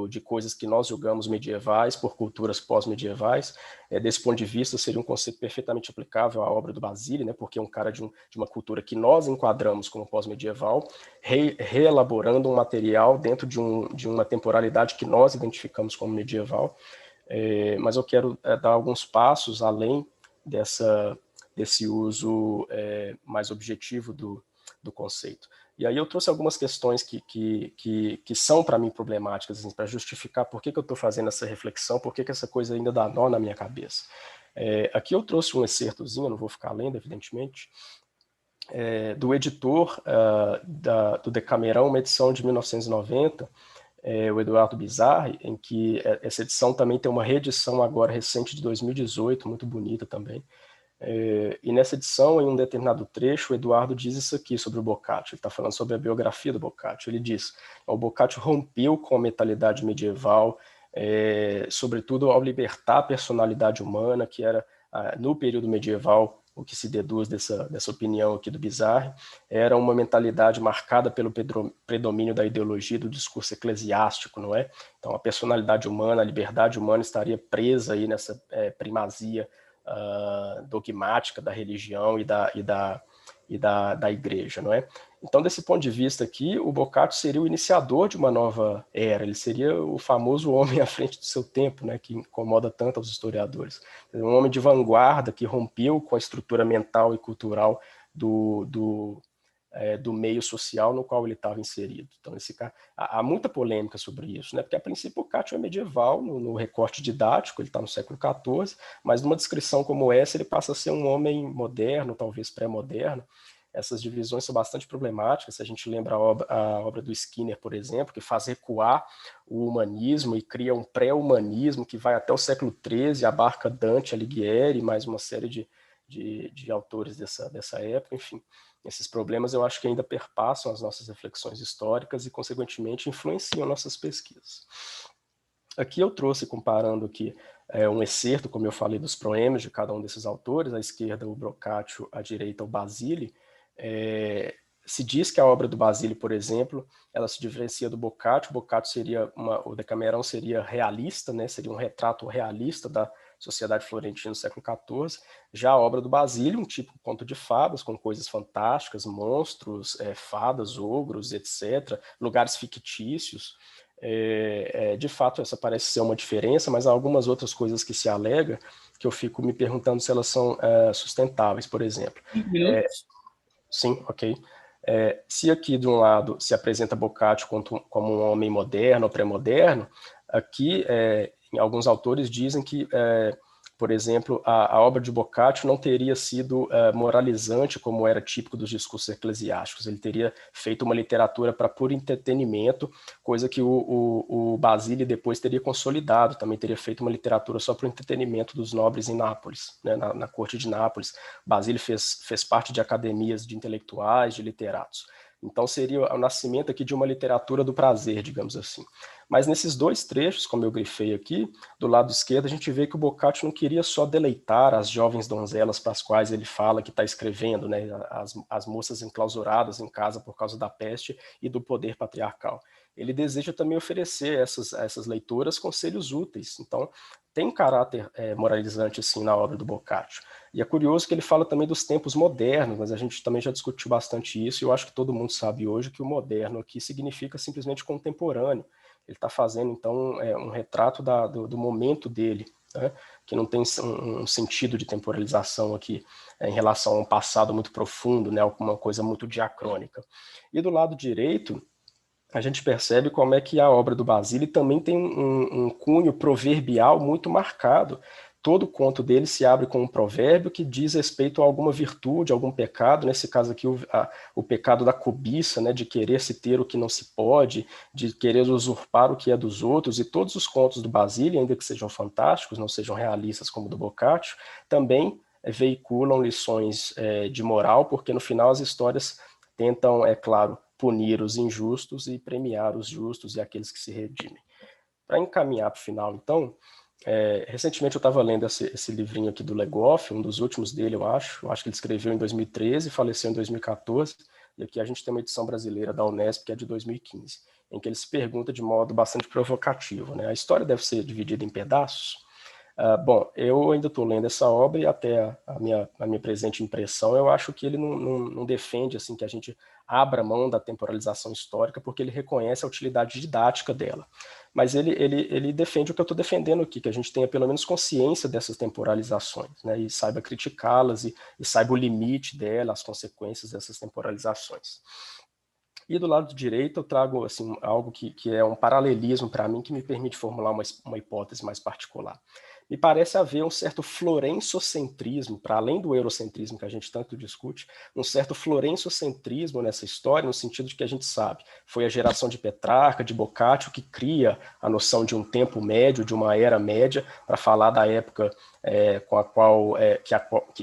de coisas que nós julgamos medievais por culturas pós-medievais. Desse ponto de vista, seria um conceito perfeitamente aplicável à obra do Basile, né, porque é um cara de uma cultura que nós enquadramos como pós-medieval, reelaborando um material dentro de uma temporalidade que nós identificamos como medieval. Mas eu quero dar alguns passos além desse uso mais objetivo do conceito. E aí eu trouxe algumas questões que são para mim problemáticas, assim, para justificar por que eu estou fazendo essa reflexão, por que essa coisa ainda dá nó na minha cabeça. Aqui eu trouxe um excertozinho, não vou ficar lendo, evidentemente, do editor do Decamerão, uma edição de 1990, o Eduardo Bizarri, em que essa edição também tem uma reedição agora recente de 2018, muito bonita também. E nessa edição, em um determinado trecho, o Eduardo diz isso aqui sobre o Boccaccio. Ele está falando sobre a biografia do Boccaccio. Ele diz: o Boccaccio rompeu com a mentalidade medieval, sobretudo ao libertar a personalidade humana, que era, no período medieval, o que se deduz dessa opinião aqui do Bizarri, era uma mentalidade marcada pelo predomínio da ideologia do discurso eclesiástico, não é? Então a personalidade humana, a liberdade humana estaria presa aí nessa primazia dogmática da religião e da igreja, não é? Então, desse ponto de vista aqui, o Boccaccio seria o iniciador de uma nova era, ele seria o famoso homem à frente do seu tempo, né, que incomoda tanto aos historiadores. Um homem de vanguarda que rompeu com a estrutura mental e cultural do meio social no qual ele estava inserido. Então, há muita polêmica sobre isso, né? Porque, a princípio, o Boccaccio é medieval, no recorte didático, ele está no século XIV, mas numa descrição como essa, ele passa a ser um homem moderno, talvez pré-moderno. Essas divisões são bastante problemáticas. Se a gente lembra a obra do Skinner, por exemplo, que faz recuar o humanismo e cria um pré-humanismo que vai até o século XIII, abarca Dante Alighieri, mais uma série de autores dessa época, enfim. Esses problemas eu acho que ainda perpassam as nossas reflexões históricas e, consequentemente, influenciam nossas pesquisas. Aqui eu trouxe, comparando aqui, um excerto, como eu falei, dos proemas de cada um desses autores, à esquerda o Boccaccio, à direita o Basile. Se diz que a obra do Basílio, por exemplo, ela se diferencia do Boccaccio. O Boccaccio seria o Decamerão seria realista, né? Seria um retrato realista da sociedade florentina do século XIV. Já a obra do Basílio, um tipo conto de fadas, com coisas fantásticas, monstros, fadas, ogros, etc., lugares fictícios. De fato, essa parece ser uma diferença, mas há algumas outras coisas que se alega que eu fico me perguntando se elas são sustentáveis, por exemplo. 5 minutos. Sim, ok. Se aqui, de um lado, se apresenta Boccaccio como um homem moderno ou pré-moderno, aqui, alguns autores dizem que, por exemplo, a obra de Boccaccio não teria sido moralizante, como era típico dos discursos eclesiásticos. Ele teria feito uma literatura para puro entretenimento, coisa que o Basílio depois teria consolidado, também teria feito uma literatura só para o entretenimento dos nobres em Nápoles, né, na corte de Nápoles. Basílio fez parte de academias de intelectuais, de literatos. Então seria o nascimento aqui de uma literatura do prazer, digamos assim. Mas nesses dois trechos, como eu grifei aqui, do lado esquerdo a gente vê que o Boccaccio não queria só deleitar as jovens donzelas para as quais ele fala que está escrevendo, né, as moças enclausuradas em casa por causa da peste e do poder patriarcal. Ele deseja também oferecer a essas leitoras conselhos úteis. Então, tem um caráter moralizante, assim, na obra do Boccaccio. E é curioso que ele fala também dos tempos modernos, mas a gente também já discutiu bastante isso, e eu acho que todo mundo sabe hoje que o moderno aqui significa simplesmente contemporâneo. Ele está fazendo, então, um retrato do momento dele, né? Que não tem um sentido de temporalização aqui em relação a um passado muito profundo, né? Alguma coisa muito diacrônica. E do lado direito, a gente percebe como é que a obra do Basílio também tem um cunho proverbial muito marcado. Todo o conto dele se abre com um provérbio que diz respeito a alguma virtude, algum pecado, nesse caso aqui o pecado da cobiça, né, de querer se ter o que não se pode, de querer usurpar o que é dos outros, e todos os contos do Basílio, ainda que sejam fantásticos, não sejam realistas como o do Boccaccio, também veiculam lições de moral, porque no final as histórias tentam, é claro, punir os injustos e premiar os justos e aqueles que se redimem. Para encaminhar para o final, então, recentemente eu estava lendo esse livrinho aqui do Beowulf, um dos últimos dele, eu acho que ele escreveu em 2013 e faleceu em 2014, e aqui a gente tem uma edição brasileira da Unesp, que é de 2015, em que ele se pergunta de modo bastante provocativo, né? A história deve ser dividida em pedaços? Bom, eu ainda estou lendo essa obra e até a minha presente impressão, eu acho que ele não defende assim que a gente abra mão da temporalização histórica, porque ele reconhece a utilidade didática dela. Mas ele defende o que eu estou defendendo aqui, que a gente tenha pelo menos consciência dessas temporalizações, né, e saiba criticá-las e saiba o limite dela, as consequências dessas temporalizações. E do lado direito eu trago assim, algo que é um paralelismo para mim, que me permite formular uma hipótese mais particular. Me parece haver um certo florencocentrismo, para além do eurocentrismo que a gente tanto discute, um certo florencocentrismo nessa história, no sentido de que a gente sabe, foi a geração de Petrarca, de Boccaccio, que cria a noção de um tempo médio, de uma era média, para falar da época com a qual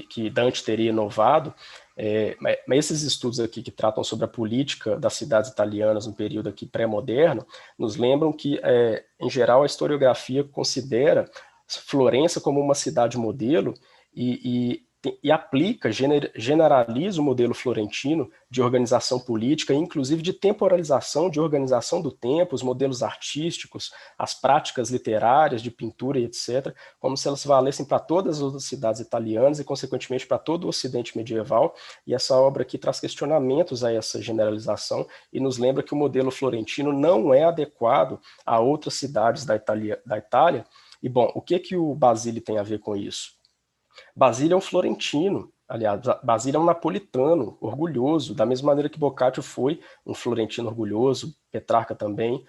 que Dante teria inovado. Mas esses estudos aqui que tratam sobre a política das cidades italianas no período aqui pré-moderno, nos lembram que, em geral, a historiografia considera Florença como uma cidade modelo e aplica, generaliza o modelo florentino de organização política, inclusive de temporalização, de organização do tempo, os modelos artísticos, as práticas literárias, de pintura e etc., como se elas valessem para todas as outras cidades italianas e, consequentemente, para todo o Ocidente medieval. E essa obra aqui traz questionamentos a essa generalização e nos lembra que o modelo florentino não é adequado a outras cidades da Itália. E, bom, o que o Basílio tem a ver com isso? Basílio é um florentino, aliás, Basílio é um napolitano, orgulhoso, da mesma maneira que Boccaccio foi um florentino orgulhoso, Petrarca também,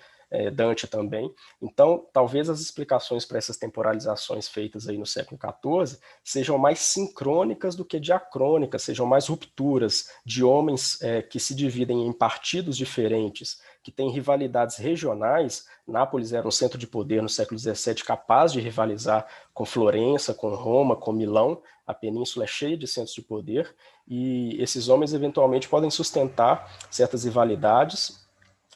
Dante também. Então, talvez as explicações para essas temporalizações feitas aí no século XIV sejam mais sincrônicas do que diacrônicas, sejam mais rupturas de homens que se dividem em partidos diferentes, que têm rivalidades regionais. Nápoles era um centro de poder no século XVII capaz de rivalizar com Florença, com Roma, com Milão. A península é cheia de centros de poder e esses homens eventualmente podem sustentar certas rivalidades.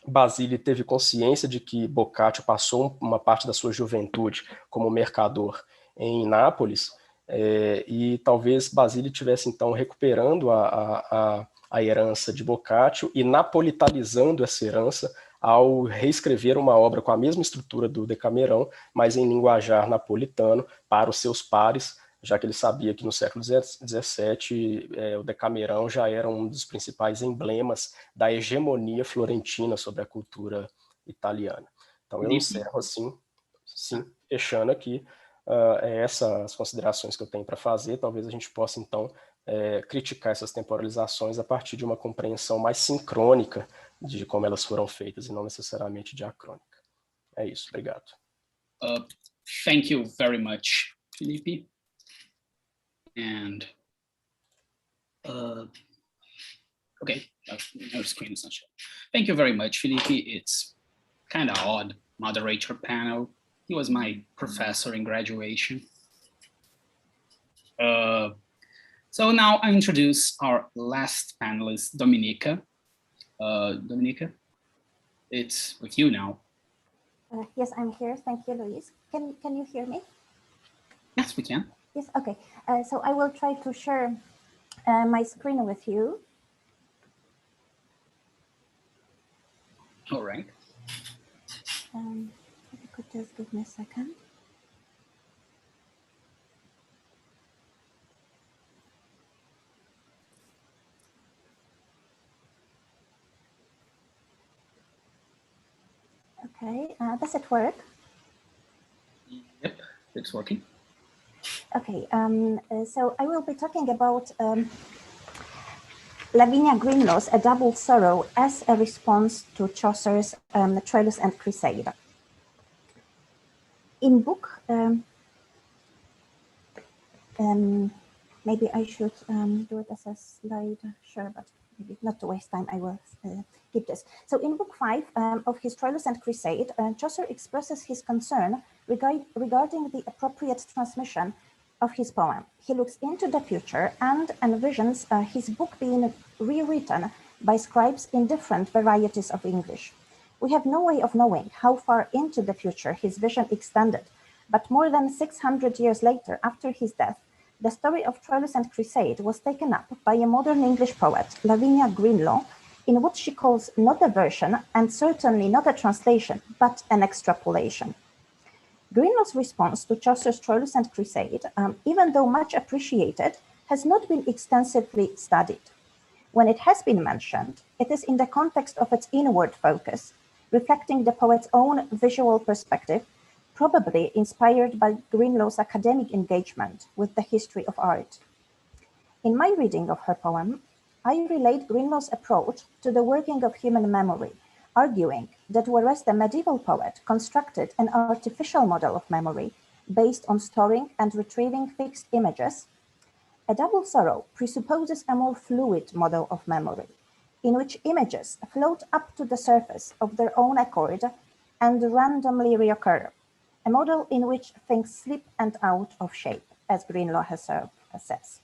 Basílio teve consciência de que Boccaccio passou uma parte da sua juventude como mercador em Nápoles e talvez Basile tivesse, então, recuperando a herança de Boccaccio e napolitalizando essa herança ao reescrever uma obra com a mesma estrutura do Decamerão, mas em linguajar napolitano para os seus pares, já que ele sabia que no século XVII o Decamerão já era um dos principais emblemas da hegemonia florentina sobre a cultura italiana. Então eu encerro assim, sim, fechando aqui essas considerações que eu tenho para fazer. Talvez a gente possa então criticar essas temporalizações a partir de uma compreensão mais sincrônica de como elas foram feitas e não necessariamente diacrônica. É isso, obrigado. Thank you very much, Felipe. And okay, no screen is not showing. Thank you very much, Felipe. It's kind of odd, moderator panel. He was my professor in graduation. So now I introduce our last panelist, Dominika. Dominika, it's with you now. Yes, I'm here. Thank you, Luis. Can you hear me? Yes, we can. Yes, okay. So I will try to share my screen with you. All right. If you could just give me a second. Okay, does it work? Yep, it's working. Okay, so I will be talking about Lavinia Greenlaw's A Double Sorrow as a response to Chaucer's Troilus and Cressida. In book, maybe I should do it as a slide, sure, but maybe not to waste time, I will keep this. So in book 5 of his Troilus and Cressade, Chaucer expresses his concern regarding the appropriate transmission of his poem. He looks into the future and envisions his book being rewritten by scribes in different varieties of English. We have no way of knowing how far into the future his vision extended, but more than 600 years later, after his death, the story of Troilus and Cressade was taken up by a modern English poet, Lavinia Greenlaw, in what she calls not a version and certainly not a translation, but an extrapolation. Greenlaw's response to Chaucer's Troilus and Cressade, even though much appreciated, has not been extensively studied. When it has been mentioned, it is in the context of its inward focus, reflecting the poet's own visual perspective, probably inspired by Greenlaw's academic engagement with the history of art. In my reading of her poem, I relate Greenlaw's approach to the working of human memory, arguing that whereas the medieval poet constructed an artificial model of memory based on storing and retrieving fixed images, A Double Sorrow presupposes a more fluid model of memory, in which images float up to the surface of their own accord and randomly reoccur, a model in which things slip and out of shape, as Greenlaw herself says.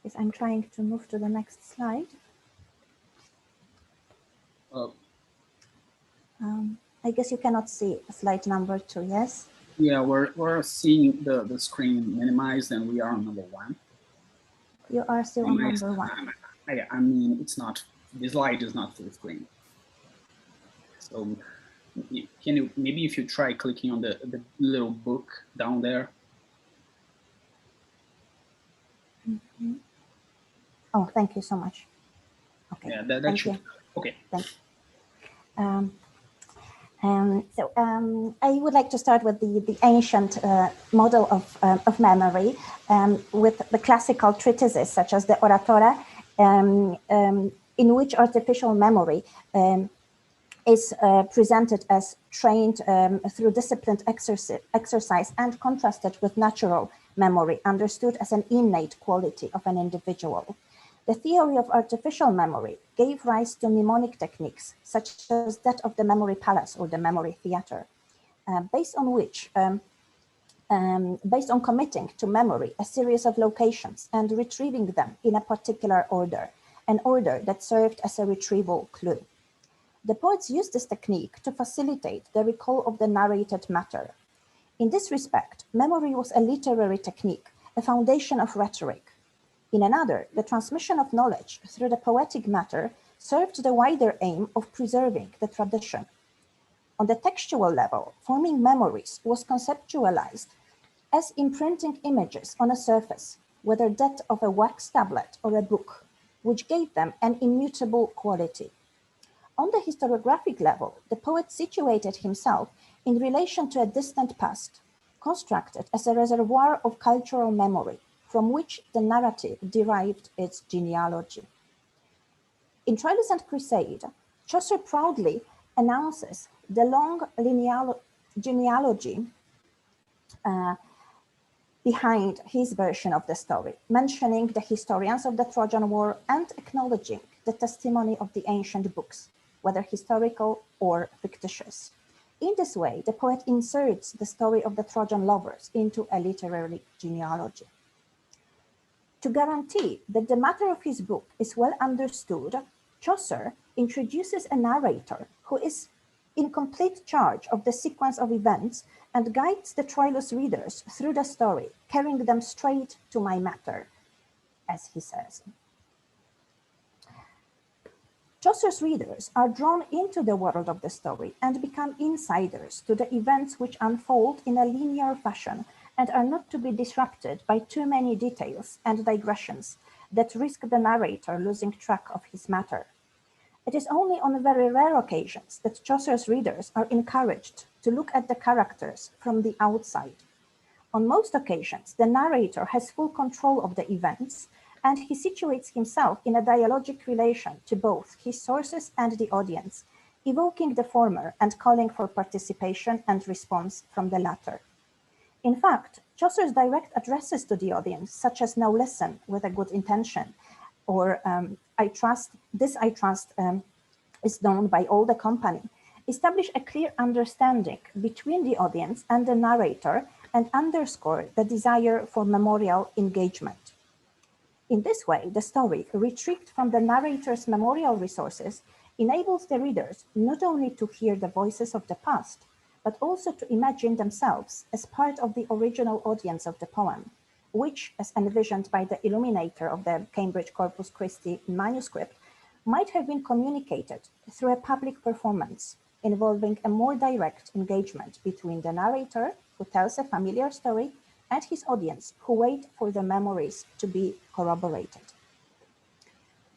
Yes, I'm trying to move to the next slide. I guess you cannot see slide number 2, yes? Yeah, we're seeing the screen minimized and we are on number 1. You are still on number 1. I mean, it's not, the slide is not full screen. So can you, maybe if you try clicking on the little book down there. Mm-hmm. Oh, thank you so much. Okay. Yeah, that should, okay. Thank you. So I would like to start with the ancient model of memory with the classical treatises such as the Oratora, in which artificial memory is presented as trained through disciplined exercise and contrasted with natural memory, understood as an innate quality of an individual. The theory of artificial memory gave rise to mnemonic techniques, such as that of the memory palace or the memory theater, based on committing to memory a series of locations and retrieving them in a particular order, an order that served as a retrieval clue. The poets use this technique to facilitate the recall of the narrated matter. In this respect, memory was a literary technique, a foundation of rhetoric. In another, the transmission of knowledge through the poetic matter served the wider aim of preserving the tradition. On the textual level, forming memories was conceptualized as imprinting images on a surface, whether that of a wax tablet or a book, which gave them an immutable quality. On the historiographic level, the poet situated himself in relation to a distant past, constructed as a reservoir of cultural memory, from which the narrative derived its genealogy. In Troilus and Crusade, Chaucer proudly announces the long genealogy behind his version of the story, mentioning the historians of the Trojan War and acknowledging the testimony of the ancient books, whether historical or fictitious. In this way, the poet inserts the story of the Trojan lovers into a literary genealogy. To guarantee that the matter of his book is well understood, Chaucer introduces a narrator who is in complete charge of the sequence of events and guides the Troilus readers through the story, carrying them straight to my matter, as he says. Chaucer's readers are drawn into the world of the story and become insiders to the events which unfold in a linear fashion and are not to be disrupted by too many details and digressions that risk the narrator losing track of his matter. It is only on very rare occasions that Chaucer's readers are encouraged to look at the characters from the outside. On most occasions, the narrator has full control of the events, and he situates himself in a dialogic relation to both his sources and the audience, evoking the former and calling for participation and response from the latter. In fact, Chaucer's direct addresses to the audience, such as "Now listen with a good intention," or I trust is known by all the company, establish a clear understanding between the audience and the narrator and underscore the desire for memorial engagement. In this way, the story, retrieved from the narrator's memorial resources, enables the readers not only to hear the voices of the past, but also to imagine themselves as part of the original audience of the poem, which, as envisioned by the illuminator of the Cambridge Corpus Christi manuscript, might have been communicated through a public performance involving a more direct engagement between the narrator, who tells a familiar story, and his audience, who wait for the memories to be corroborated.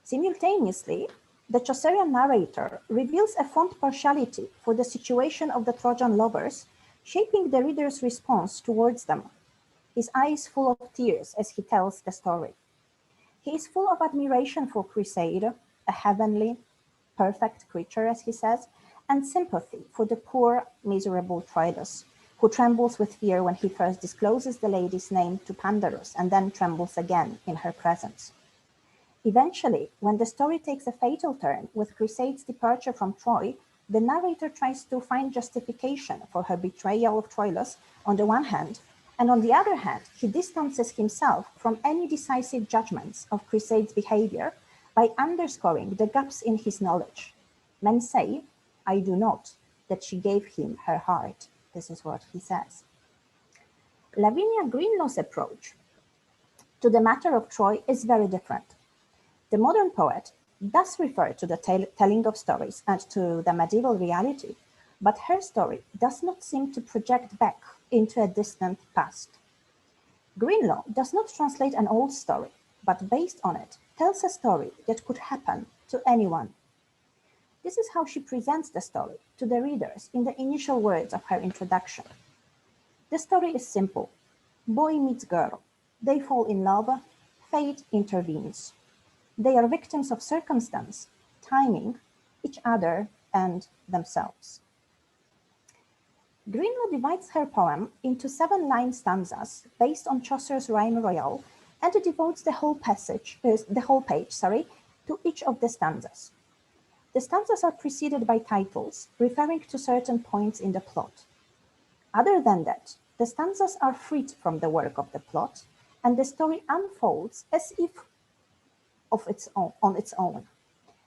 Simultaneously, the Chaucerian narrator reveals a fond partiality for the situation of the Trojan lovers, shaping the reader's response towards them, his eyes full of tears as he tells the story. He is full of admiration for Crusade, a heavenly, perfect creature, as he says, and sympathy for the poor, miserable Troilus, who trembles with fear when he first discloses the lady's name to Pandarus and then trembles again in her presence. Eventually, when the story takes a fatal turn with Crusade's departure from Troy, the narrator tries to find justification for her betrayal of Troilus on the one hand, and on the other hand, he distances himself from any decisive judgments of Crusade's behavior by underscoring the gaps in his knowledge. Men say, "I do not," that she gave him her heart. This is what he says. Lavinia Greenlaw's approach to the matter of Troy is very different. The modern poet does refer to the telling of stories and to the medieval reality, but her story does not seem to project back into a distant past. Greenlaw does not translate an old story, but based on it, tells a story that could happen to anyone. This is how she presents the story to the readers in the initial words of her introduction. The story is simple. Boy meets girl. They fall in love. Fate intervenes. They are victims of circumstance, timing, each other, and themselves. Greenlaw divides her poem into 7-line stanzas based on Chaucer's Rhyme Royal, and devotes the whole page, to each of the stanzas. The stanzas are preceded by titles referring to certain points in the plot. Other than that, the stanzas are freed from the work of the plot, and the story unfolds as if on its own.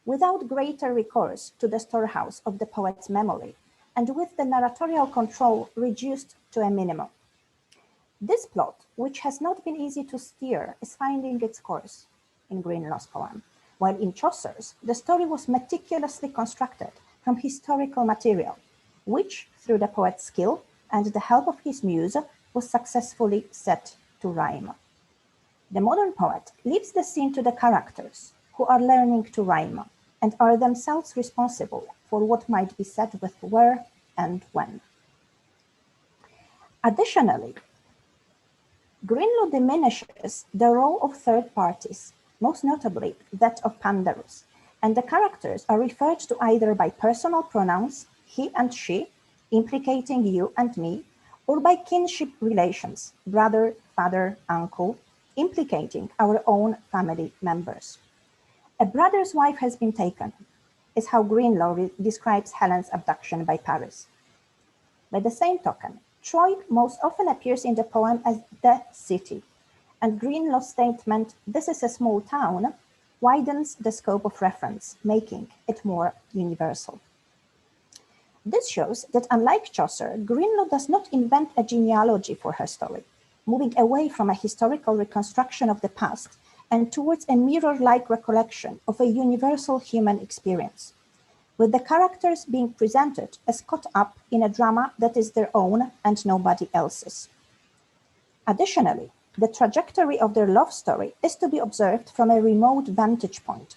without greater recourse to the storehouse of the poet's memory, and with the narratorial control reduced to a minimum. This plot, which has not been easy to steer, is finding its course in Greenlaw's poem, while in Chaucer's, the story was meticulously constructed from historical material, which, through the poet's skill and the help of his muse, was successfully set to rhyme. The modern poet leaves the scene to the characters, who are learning to rhyme, and are themselves responsible for what might be said with where and when. Additionally, Greenlaw diminishes the role of third parties, most notably that of Pandarus, and the characters are referred to either by personal pronouns, he and she, implicating you and me, or by kinship relations, brother, father, uncle, implicating our own family members. A brother's wife has been taken, is how Greenlaw describes Helen's abduction by Paris. By the same token, Troy most often appears in the poem as the city, and Greenlaw's statement, "this is a small town," widens the scope of reference, making it more universal. This shows that unlike Chaucer, Greenlaw does not invent a genealogy for her story, moving away from a historical reconstruction of the past and towards a mirror-like recollection of a universal human experience, with the characters being presented as caught up in a drama that is their own and nobody else's. Additionally, the trajectory of their love story is to be observed from a remote vantage point.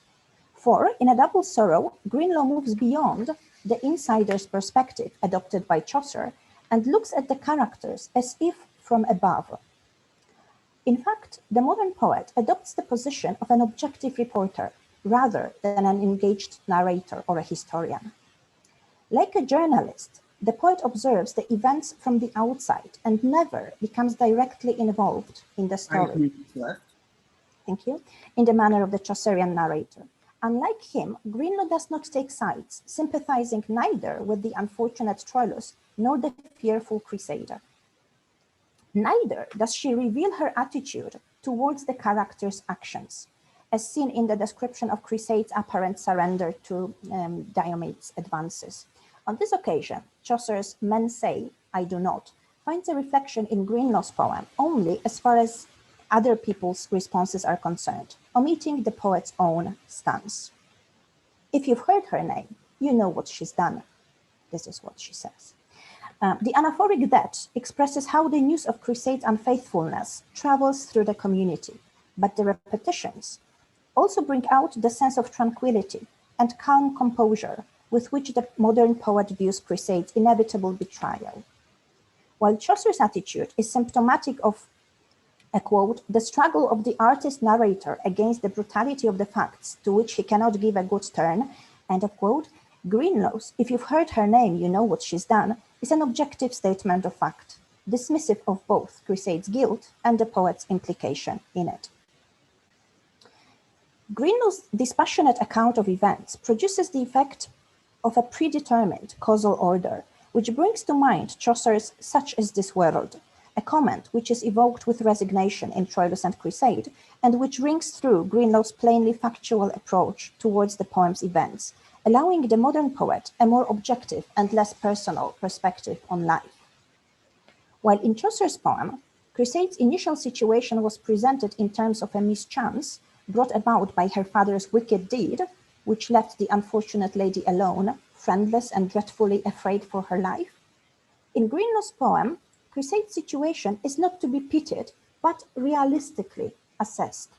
For in A Double Sorrow, Greenlaw moves beyond the insider's perspective adopted by Chaucer and looks at the characters as if from above. In fact, the modern poet adopts the position of an objective reporter rather than an engaged narrator or a historian. Like a journalist, the poet observes the events from the outside and never becomes directly involved in the story. Thank you. In the manner of the Chaucerian narrator. Unlike him, Greenlaw does not take sides, sympathizing neither with the unfortunate Troilus nor the fearful crusader. Neither does she reveal her attitude towards the character's actions, as seen in the description of Crusade's apparent surrender to Diomed's advances. On this occasion, Chaucer's "men say, I do not" finds a reflection in Greenlaw's poem only as far as other people's responses are concerned, omitting the poet's own stance. "If you've heard her name, you know what she's done." This is what she says. The anaphoric "that" expresses how the news of Crusade's unfaithfulness travels through the community, but the repetitions also bring out the sense of tranquility and calm composure with which the modern poet views Crusade's inevitable betrayal. While Chaucer's attitude is symptomatic of, a quote, "the struggle of the artist narrator against the brutality of the facts to which he cannot give a good turn," end of quote, Greenlaw's "if you've heard her name, you know what she's done" is an objective statement of fact, dismissive of both Crusade's guilt and the poet's implication in it. Greenlaw's dispassionate account of events produces the effect of a predetermined causal order, which brings to mind Chaucer's "such is this world," a comment which is evoked with resignation in Troilus and Crusade, and which rings through Greenlaw's plainly factual approach towards the poem's events, allowing the modern poet a more objective and less personal perspective on life. While in Chaucer's poem, Crusade's initial situation was presented in terms of a mischance brought about by her father's wicked deed, which left the unfortunate lady alone, friendless and dreadfully afraid for her life. In Greenlaw's poem, Crusade's situation is not to be pitied, but realistically assessed.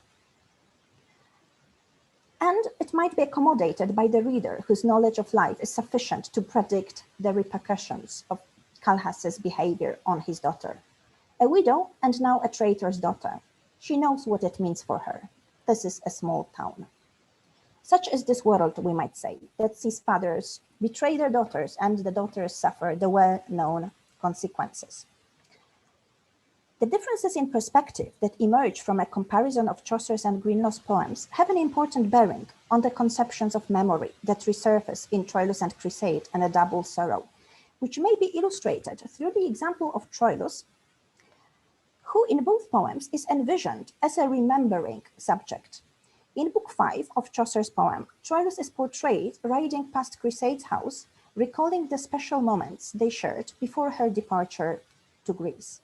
And it might be accommodated by the reader whose knowledge of life is sufficient to predict the repercussions of Calhas's behavior on his daughter. A widow and now a traitor's daughter. She knows what it means for her. This is a small town. Such is this world, we might say, that sees fathers betray their daughters and the daughters suffer the well-known consequences. The differences in perspective that emerge from a comparison of Chaucer's and Greenlaw's poems have an important bearing on the conceptions of memory that resurface in Troilus and Crusade and A Double Sorrow, which may be illustrated through the example of Troilus, who in both poems is envisioned as a remembering subject. In Book 5 of Chaucer's poem, Troilus is portrayed riding past Crisade's house, recalling the special moments they shared before her departure to Greece.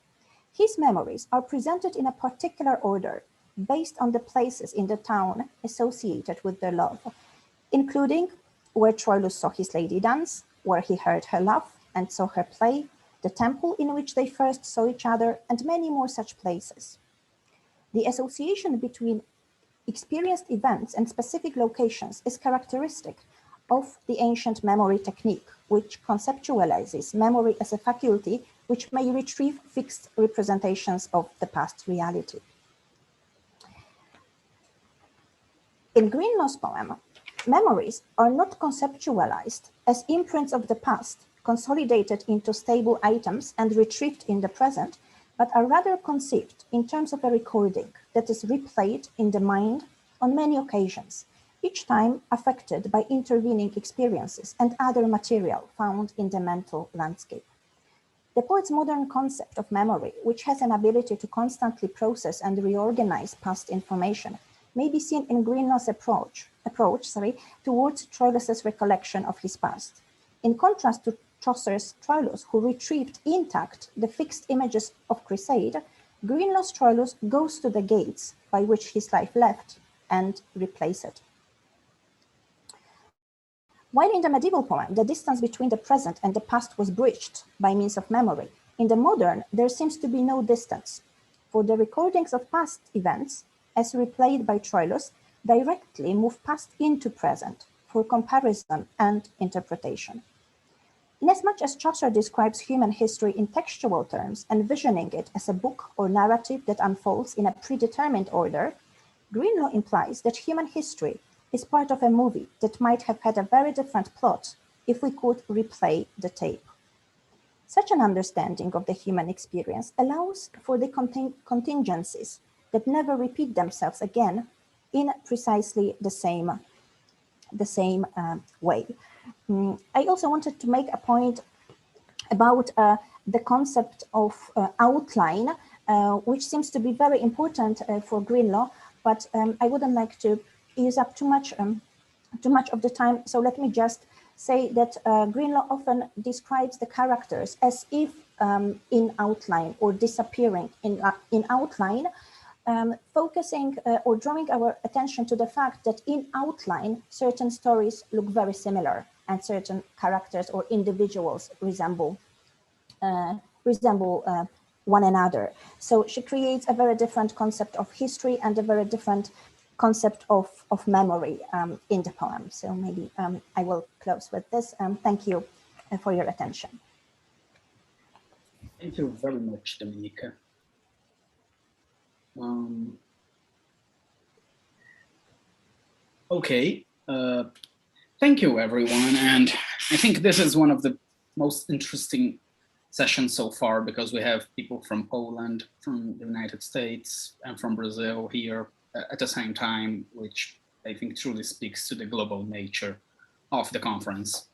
His memories are presented in a particular order, based on the places in the town associated with their love, including where Troilus saw his lady dance, where he heard her laugh and saw her play, the temple in which they first saw each other, and many more such places. The association between experienced events and specific locations is characteristic of the ancient memory technique, which conceptualizes memory as a faculty which may retrieve fixed representations of the past reality. In Greenlaw's poem, memories are not conceptualized as imprints of the past, consolidated into stable items and retrieved in the present, but are rather conceived in terms of a recording that is replayed in the mind on many occasions, each time affected by intervening experiences and other material found in the mental landscape. The poet's modern concept of memory, which has an ability to constantly process and reorganize past information, may be seen in Greenlaw's approach towards Troilus's recollection of his past. In contrast to Chaucer's Troilus, who retrieved intact the fixed images of Crisade, Greenlaw's Troilus goes to the gates by which his life left and replace it. While in the medieval poem, the distance between the present and the past was bridged by means of memory, in the modern, there seems to be no distance, for the recordings of past events, as replayed by Troilus, directly move past into present for comparison and interpretation. Inasmuch as Chaucer describes human history in textual terms, envisioning it as a book or narrative that unfolds in a predetermined order, Greenlaw implies that human history is part of a movie that might have had a very different plot if we could replay the tape. Such an understanding of the human experience allows for the contingencies that never repeat themselves again in precisely the same way. I also wanted to make a point about the concept of outline, which seems to be very important for Greenlaw, but I wouldn't like to use up too much of the time. So let me just say that Greenlaw often describes the characters as if in outline or disappearing in outline, focusing or drawing our attention to the fact that in outline, certain stories look very similar and certain characters or individuals resemble one another. So she creates a very different concept of history and a very different concept of memory in the poem. So maybe I will close with this. Thank you for your attention. Thank you very much, Dominika. Okay, thank you everyone. And I think this is one of the most interesting sessions so far because we have people from Poland, from the United States, and from Brazil here at the same time, which I think truly speaks to the global nature of the conference.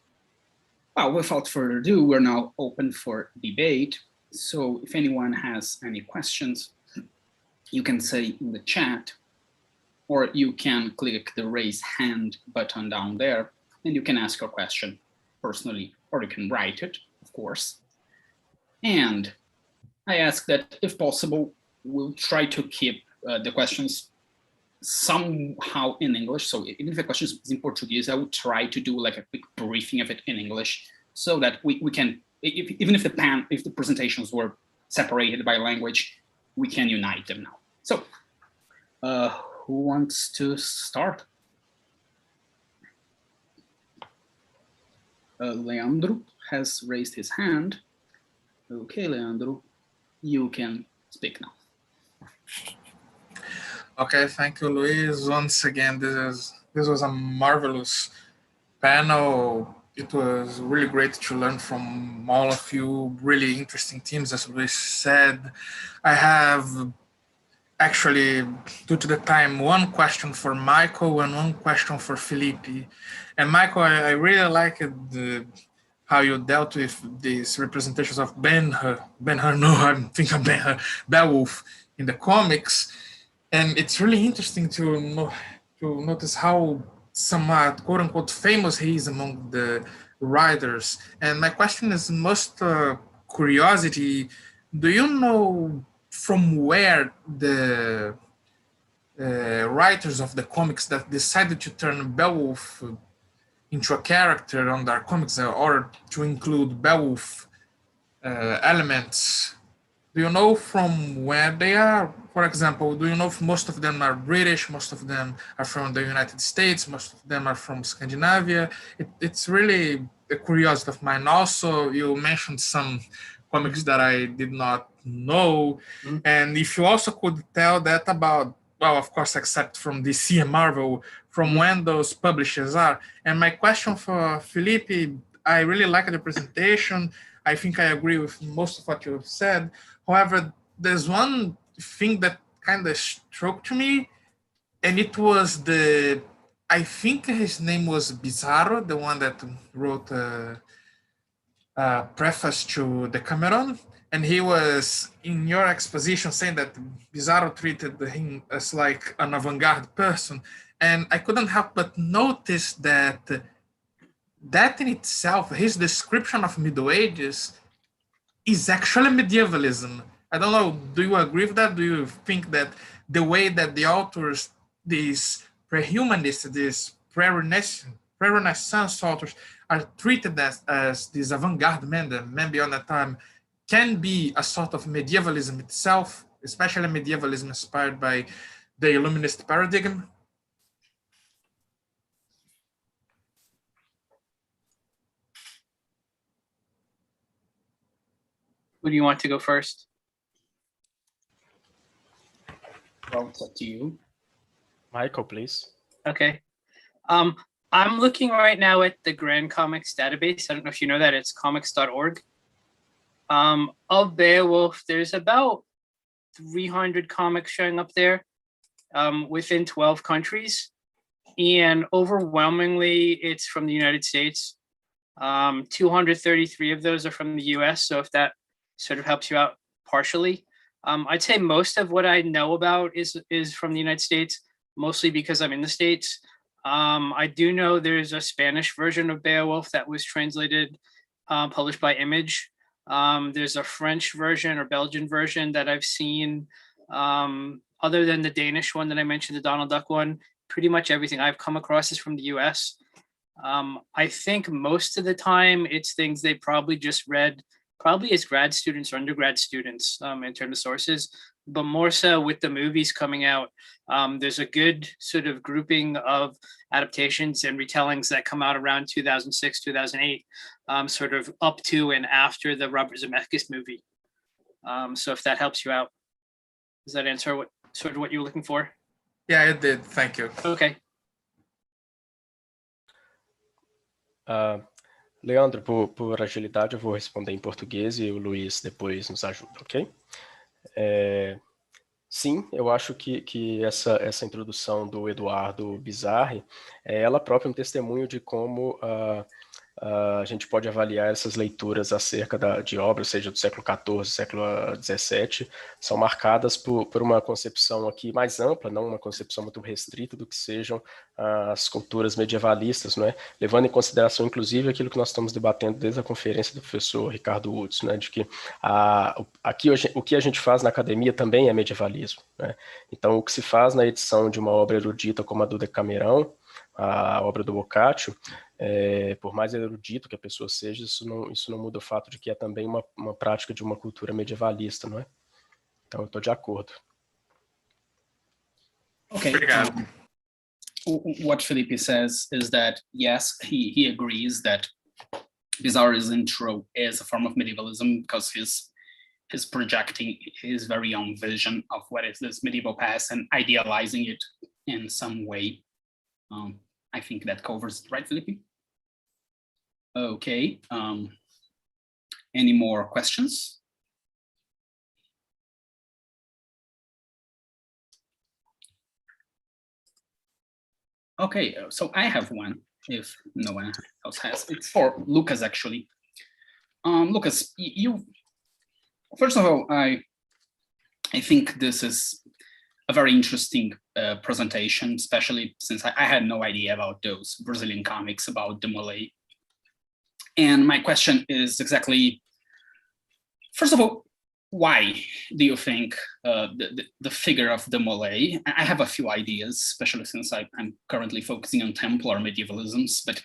Well, without further ado, we're now open for debate. So if anyone has any questions, you can say in the chat, or you can click the raise hand button down there, and you can ask your question personally, or you can write it, of course. And I ask that, if possible, we'll try to keep the questions somehow in English. So even if the question is in Portuguese, I will try to do like a quick briefing of it in English so that we can, even if the presentations were separated by language, we can unite them now. So who wants to start? Leandro has raised his hand. Okay, Leandro, you can speak now. Okay, thank you, Luis. Once again, this was a marvelous panel. It was really great to learn from all of you. Really interesting themes, as Luis said. I have actually, due to the time, one question for Michael and one question for Felipe. And Michael, I really liked how you dealt with these representations of Beowulf in the comics. And it's really interesting to know to notice how somewhat quote unquote famous he is among the writers. And my question is most curiosity. Do you know from where the writers of the comics that decided to turn Beowulf into a character on their comics, or to include Beowulf elements, do you know from where they are? For example, do you know if most of them are British, most of them are from the United States, most of them are from Scandinavia? It's really a curiosity of mine. Also, you mentioned some comics that I did not know. Mhm. And if you also could tell that about, well, of course, except from DC and Marvel, from Mhm. when those publishers are. And my question for Felipe, I really like the presentation. I think I agree with most of what you've said. However, there's one thing that kind of struck to me, and it was I think his name was Bizarro, the one that wrote a preface to the Cameron. And he was in your exposition saying that Bizarro treated him as like an avant-garde person. And I couldn't help but notice that in itself, his description of Middle Ages is actually medievalism. I don't know, do you agree with that? Do you think that the way that the authors, these pre-humanists, these pre-Renaissance authors are treated as these avant-garde men, the men beyond that time, can be a sort of medievalism itself, especially medievalism inspired by the Illuminist paradigm? Who do you want to go first? Well, it's up to you. Michael, please. Okay. I'm looking right now at the Grand Comics database. I don't know if you know that. It's comics.org. Of Beowulf, there's about 300 comics showing up there within 12 countries. And overwhelmingly, it's from the United States. 233 of those are from the US. So if that sort of helps you out partially. I'd say most of what I know about is from the United States, mostly because I'm in the States. I do know there's a Spanish version of Beowulf that was translated, published by Image. There's a French version or Belgian version that I've seen. Other than the Danish one that I mentioned, the Donald Duck one, pretty much everything I've come across is from the US. I think most of the time it's things they probably just read, probably as grad students or undergrad students in terms of sources, but more so with the movies coming out. There's a good sort of grouping of adaptations and retellings that come out around 2006, 2008, sort of up to and after the Robert Zemeckis movie. So if that helps you out, does that answer what you were looking for? Yeah, it did. Thank you. Okay. Leandro, por agilidade, eu vou responder em português e o Luiz depois nos ajuda, ok? Sim, eu acho que essa introdução do Eduardo Bizarri é ela própria um testemunho de como a gente pode avaliar essas leituras acerca de obras, seja do século XIV, século XVII, são marcadas por uma concepção aqui mais ampla, não uma concepção muito restrita do que sejam as culturas medievalistas, não é? Levando em consideração, inclusive, aquilo que nós estamos debatendo desde a conferência do professor Ricardo Woods, né, de que aqui o que a gente faz na academia também é medievalismo, né? Então, o que se faz na edição de uma obra erudita como a do Decamerão, a obra do Boccaccio, por mais erudito que a pessoa seja, isso não muda o fato de que é também uma prática de uma cultura medievalista, não é? Então, eu estou de acordo. Okay. What Felipe says is that, yes, he agrees that Bizarro's intro is a form of medievalism because he's projecting his very own vision of what is this medieval past and idealizing it in some way. I think that covers it, right, Felipe? Okay. Any more questions? Okay, so I have one, if no one else has. It's for Lucas, actually. Lucas, first of all, I think this is a very interesting presentation, especially since I had no idea about those Brazilian comics about the Malay. And my question is exactly, first of all, why do you think the figure of the Malay? I have a few ideas, especially since I'm currently focusing on Templar medievalisms, but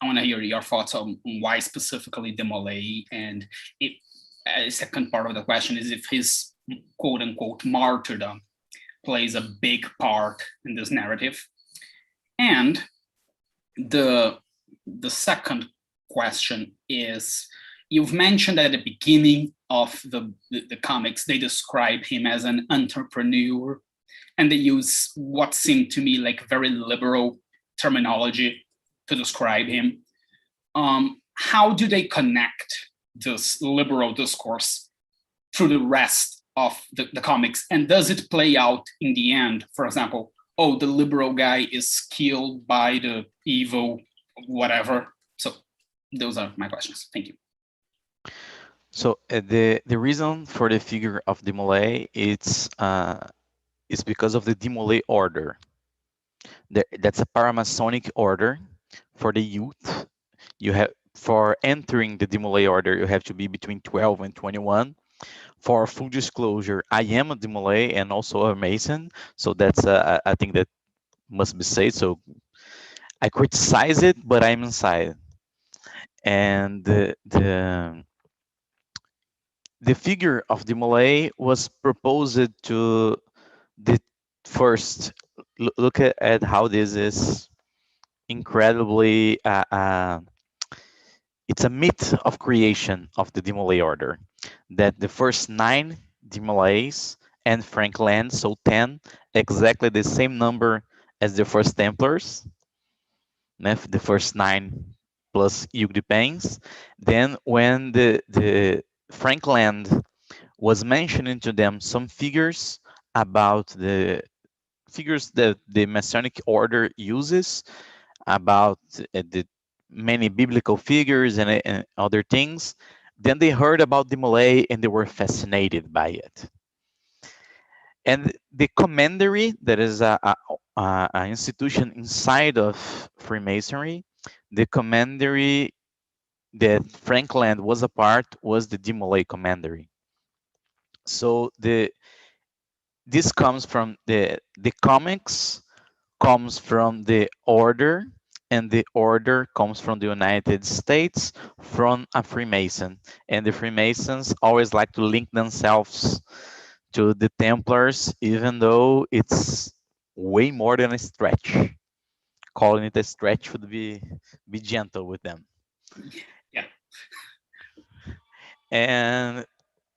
I want to hear your thoughts on why specifically the Malay, and a second part of the question is if his quote unquote martyrdom plays a big part in this narrative. And the second question is, you've mentioned at the beginning of the comics, they describe him as an entrepreneur, and they use what seemed to me like very liberal terminology to describe him. How do they connect this liberal discourse through the rest of the comics? And does it play out in the end? For example, oh, the liberal guy is killed by the evil whatever. So those are my questions. Thank you. So the reason for the figure of the Malay is because of the Demolay order. That's a paramasonic order for the youth. You have, for entering the Demolay order, you have to be between 12 and 21. For full disclosure, I am a Demolay and also a Mason, so that's I think that must be said. So I criticize it, but I'm inside. And the figure of the Malay was proposed to the first. Look at how this is incredibly. It's a myth of creation of the Demolay order, that the first 9 Demolays and Frank Land, so 10, exactly the same number as the first Templars, the first 9 plus Hugues de Payens. Then when the Frank Land was mentioning to them some figures about the figures that the Masonic order uses, about the many biblical figures and other things, then they heard about the Malay and they were fascinated by it. And the commandery, that is an institution inside of Freemasonry, the commandery that Frank Land was a part was the Demolay commandery. So this comes from the comics, comes from the order, and the order comes from the United States, from a Freemason. And the Freemasons always like to link themselves to the Templars, even though it's way more than a stretch. Calling it a stretch would be gentle with them. Yeah. And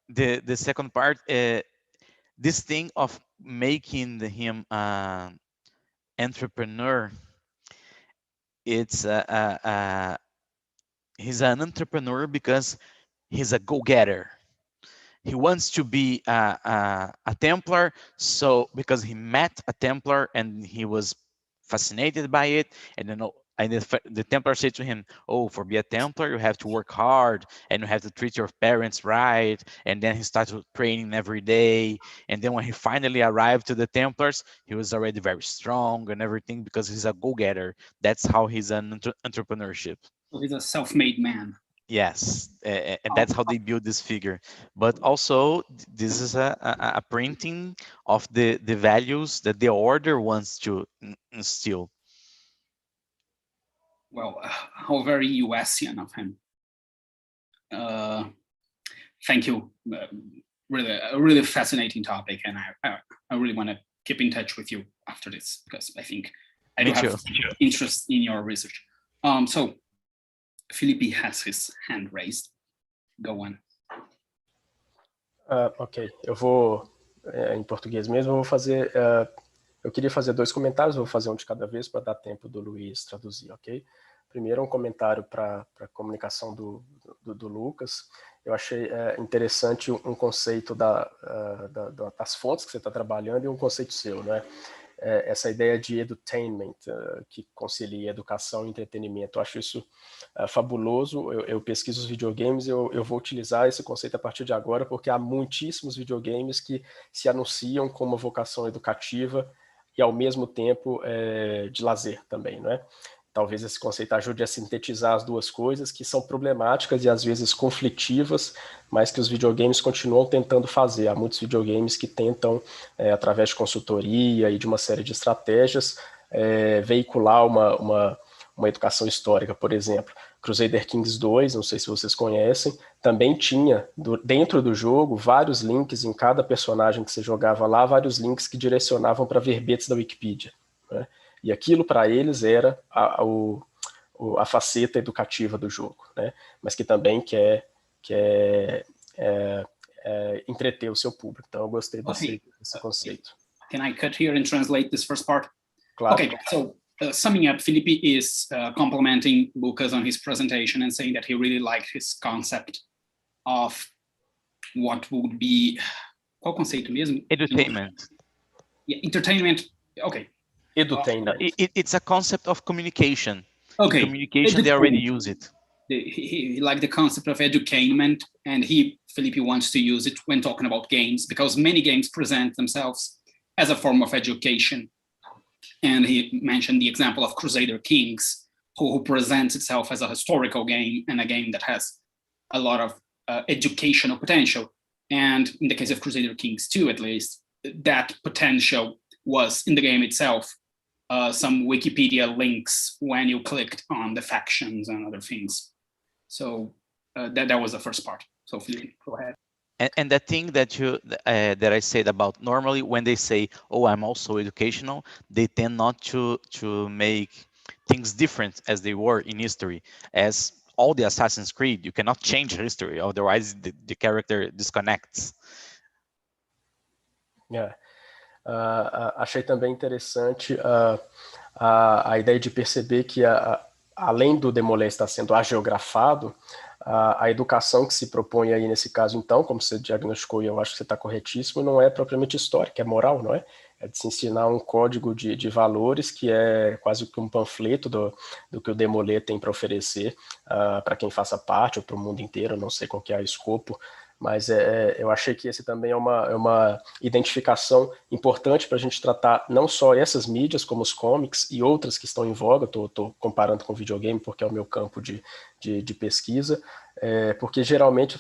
the second part, this thing of making him an entrepreneur, it's he's an entrepreneur because he's a go-getter. He wants to be a Templar, so because he met a Templar and he was fascinated by it, and then the Templar said to him, "Oh, for be a Templar, you have to work hard and you have to treat your parents right." And then he started training every day. And then when he finally arrived to the Templars, he was already very strong and everything because he's a go-getter. That's how he's an entrepreneurship. So he's a self-made man. Yes, and that's how they build this figure. But also, this is a printing of the values that the order wants to instill. Well, how very USian of him. Thank you. Really, a really fascinating topic, and I really want to keep in touch with you after this, because I think I do have interest in your research. So Felipe has his hand raised. Go on. Ok, eu vou, em português mesmo, eu vou fazer, eu queria fazer 2 comentários, vou fazer um de cada vez para dar tempo do Luiz traduzir, ok? Primeiro, um comentário para a comunicação do Lucas. Eu achei interessante um conceito das fontes que você está trabalhando e um conceito seu, né? Essa ideia de edutainment, que concilia educação e entretenimento. Eu acho isso fabuloso. Eu pesquiso os videogames e eu vou utilizar esse conceito a partir de agora, porque há muitíssimos videogames que se anunciam com uma vocação educativa e ao mesmo tempo de lazer também, não é? Talvez esse conceito ajude a sintetizar as duas coisas que são problemáticas e às vezes conflitivas, mas que os videogames continuam tentando fazer. Há muitos videogames que tentam, através de consultoria e de uma série de estratégias, veicular uma educação histórica, por exemplo. Crusader Kings 2, não sei se vocês conhecem, também tinha, dentro do jogo, vários links em cada personagem que você jogava lá, vários links que direcionavam para verbetes da Wikipedia, né? E aquilo para eles era a faceta educativa do jogo, né? Mas que também quer entreter o seu público. Então eu gostei desse conceito. Can I cut here and translate this first part? Claro. Okay, so summing up, Felipe is complimenting Lucas on his presentation and saying that he really liked his concept of what would be, qual conceito mesmo? Edutainment. Yeah, entertainment, okay. Edutainment. It's a concept of communication. Okay. In communication, they already use it. He liked the concept of edutainment, and Felipe wants to use it when talking about games, because many games present themselves as a form of education. And he mentioned the example of Crusader Kings, who presents itself as a historical game and a game that has a lot of educational potential. And in the case of Crusader Kings 2, at least, that potential was in the game itself. Some Wikipedia links when you clicked on the factions and other things. So that was the first part. So Felipe, go ahead. And the thing that that I said about normally when they say, "Oh, I'm also educational," they tend not to make things different as they were in history. As all the Assassin's Creed, you cannot change history, otherwise the character disconnects. Yeah. Achei também interessante a ideia de perceber que, além do Demolé estar sendo agiografado, a educação que se propõe aí nesse caso, então, como você diagnosticou, e eu acho que você está corretíssimo, não é propriamente histórica, é moral, não é? É de se ensinar um código de valores que é quase que um panfleto do que o Demolé tem para oferecer para quem faça parte, ou para o mundo inteiro, não sei qual que é o escopo, mas eu achei que esse também é uma identificação importante para a gente tratar não só essas mídias, como os comics e outras que estão em voga. Estou comparando com videogame porque é o meu campo de pesquisa, porque geralmente,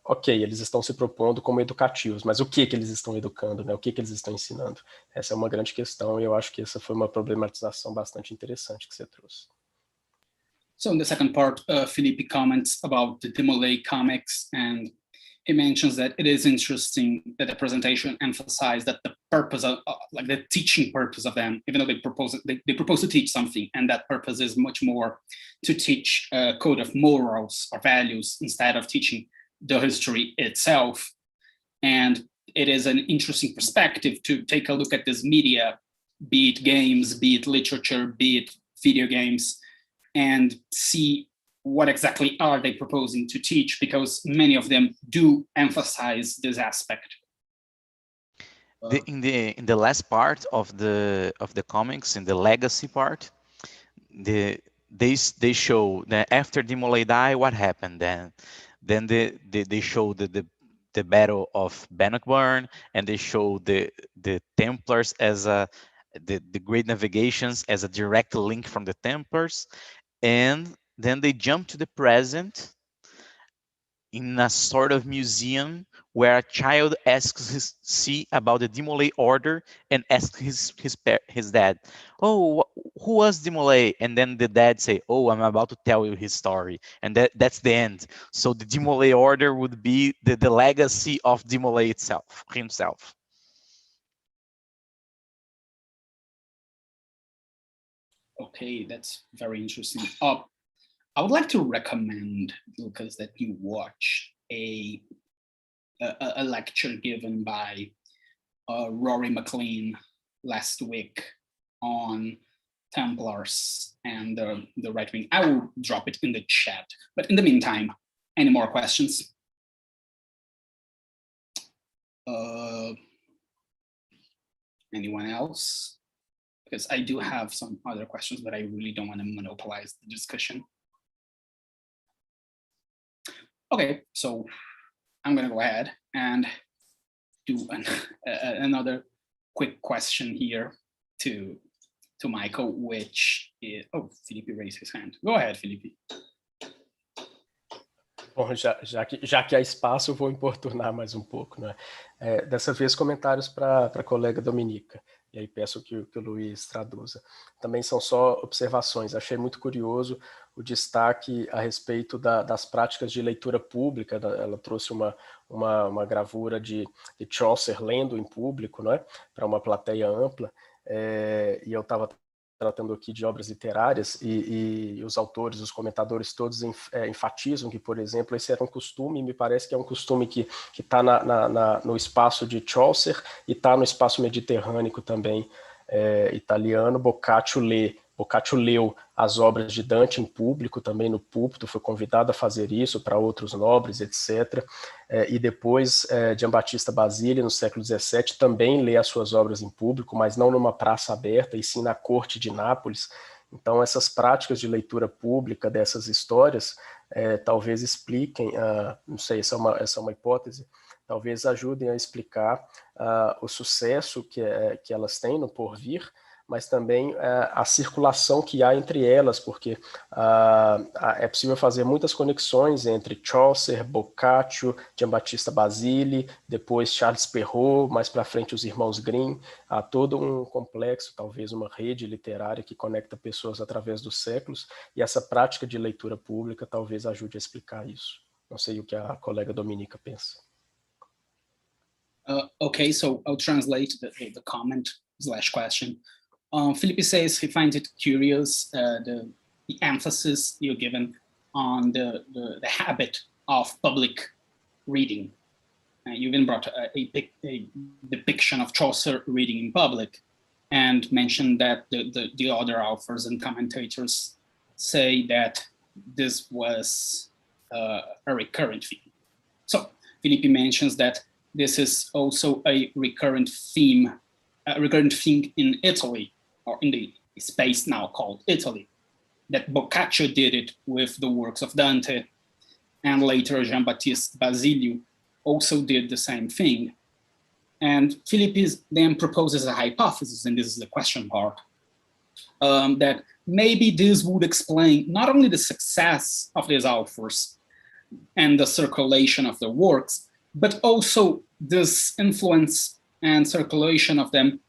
ok, eles estão se propondo como educativos, mas o que eles estão educando, né? O que eles estão ensinando? Essa é uma grande questão e eu acho que essa foi uma problematização bastante interessante que você trouxe. So in the second part, Felipe comments about the Demolay comics, and he mentions that it is interesting that the presentation emphasized that the purpose of, like the teaching purpose of them, even though they propose to teach something, and that purpose is much more to teach a code of morals or values instead of teaching the history itself. And it is an interesting perspective to take a look at this media, be it games, be it literature, be it video games, and see what exactly are they proposing to teach, because many of them do emphasize this aspect. In the last part of the comics, in the legacy part, they show that after Demolay die, what happened then? Then they show the battle of Bannockburn, and they show the Templars as the Great Navigations as a direct link from the Templars, and then they jump to the present in a sort of museum where a child asks C about the Demolay order and asks his dad, "Oh, who was Demolay?" And then the dad say, "Oh, I'm about to tell you his story." And that's the end. So the Demolay order would be the legacy of Demolay himself. Okay, that's very interesting. I would like to recommend, Lucas, that you watch a lecture given by Rory McLean last week on Templars and the right wing. I will drop it in the chat. But in the meantime, any more questions? Anyone else? Because I do have some other questions, but I really don't want to monopolize the discussion. Okay, so I'm going to go ahead and do another quick question here. to Michael, which is, oh, Felipe raised his hand. Go ahead, Felipe. Bom, já que há espaço, eu vou importunar mais um pouco, né? Dessa vez, comentários para a colega Dominica, e aí peço que o Luiz traduza. Também são só observações. Achei muito curioso o destaque a respeito das práticas de leitura pública. Ela trouxe uma gravura de Chaucer lendo em público, né? Para uma plateia ampla, e eu estava tratando aqui de obras literárias, e os autores, os comentadores todos enfatizam que, por exemplo, esse era um costume, e me parece que é um costume que está no espaço de Chaucer e está no espaço mediterrâneo também italiano. Boccaccio leu as obras de Dante em público, também no púlpito, foi convidado a fazer isso para outros nobres, etc. E depois, Giambattista Basile, no século XVII, também lê as suas obras em público, mas não numa praça aberta, e sim na corte de Nápoles. Então, essas práticas de leitura pública dessas histórias talvez expliquem, não sei, essa é uma hipótese, talvez ajudem a explicar o sucesso que elas têm no porvir, mas também a circulação que há entre elas, porque é possível fazer muitas conexões entre Chaucer, Boccaccio, Giambattista Basile, depois Charles Perrault, mais para frente os irmãos Grimm. Há todo um complexo, talvez uma rede literária que conecta pessoas através dos séculos, e essa prática de leitura pública talvez ajude a explicar isso. Não sei o que a colega Dominica pensa. Okay, so I'll translate the comment/question. Felipe says he finds it curious the emphasis you're given on the habit of public reading. You even brought a depiction of Chaucer reading in public, and mentioned that the other authors and commentators say that this was a recurrent theme. So Felipe mentions that this is also a recurrent theme in Italy, or in the space now called Italy, that Boccaccio did it with the works of Dante, and later Giambattista Basile also did the same thing. And Felipe then proposes a hypothesis, and this is the question part, that maybe this would explain not only the success of these authors and the circulation of their works, but also this influence and circulation of them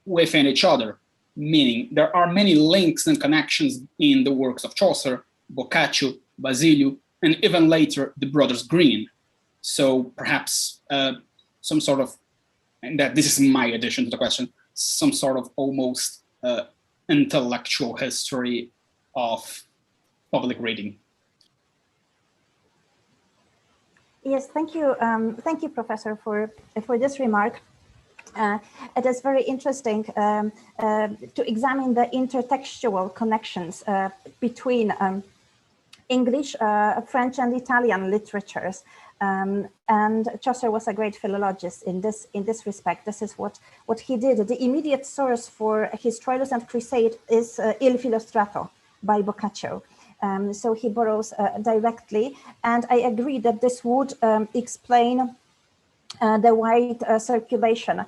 within each other. Meaning there are many links and connections in the works of Chaucer, Boccaccio, Basile, and even later the brothers Grimm. So perhaps some sort of, and that this is my addition to the question, some sort of almost intellectual history of public reading. Yes, thank you, Professor, for this remark. It is very interesting to examine the intertextual connections between English, French, and Italian literatures. And Chaucer was a great philologist in this respect. This is what he did. The immediate source for his Troilus and Crusade is Il Filostrato by Boccaccio. So he borrows directly, and I agree that this would explain the wide circulation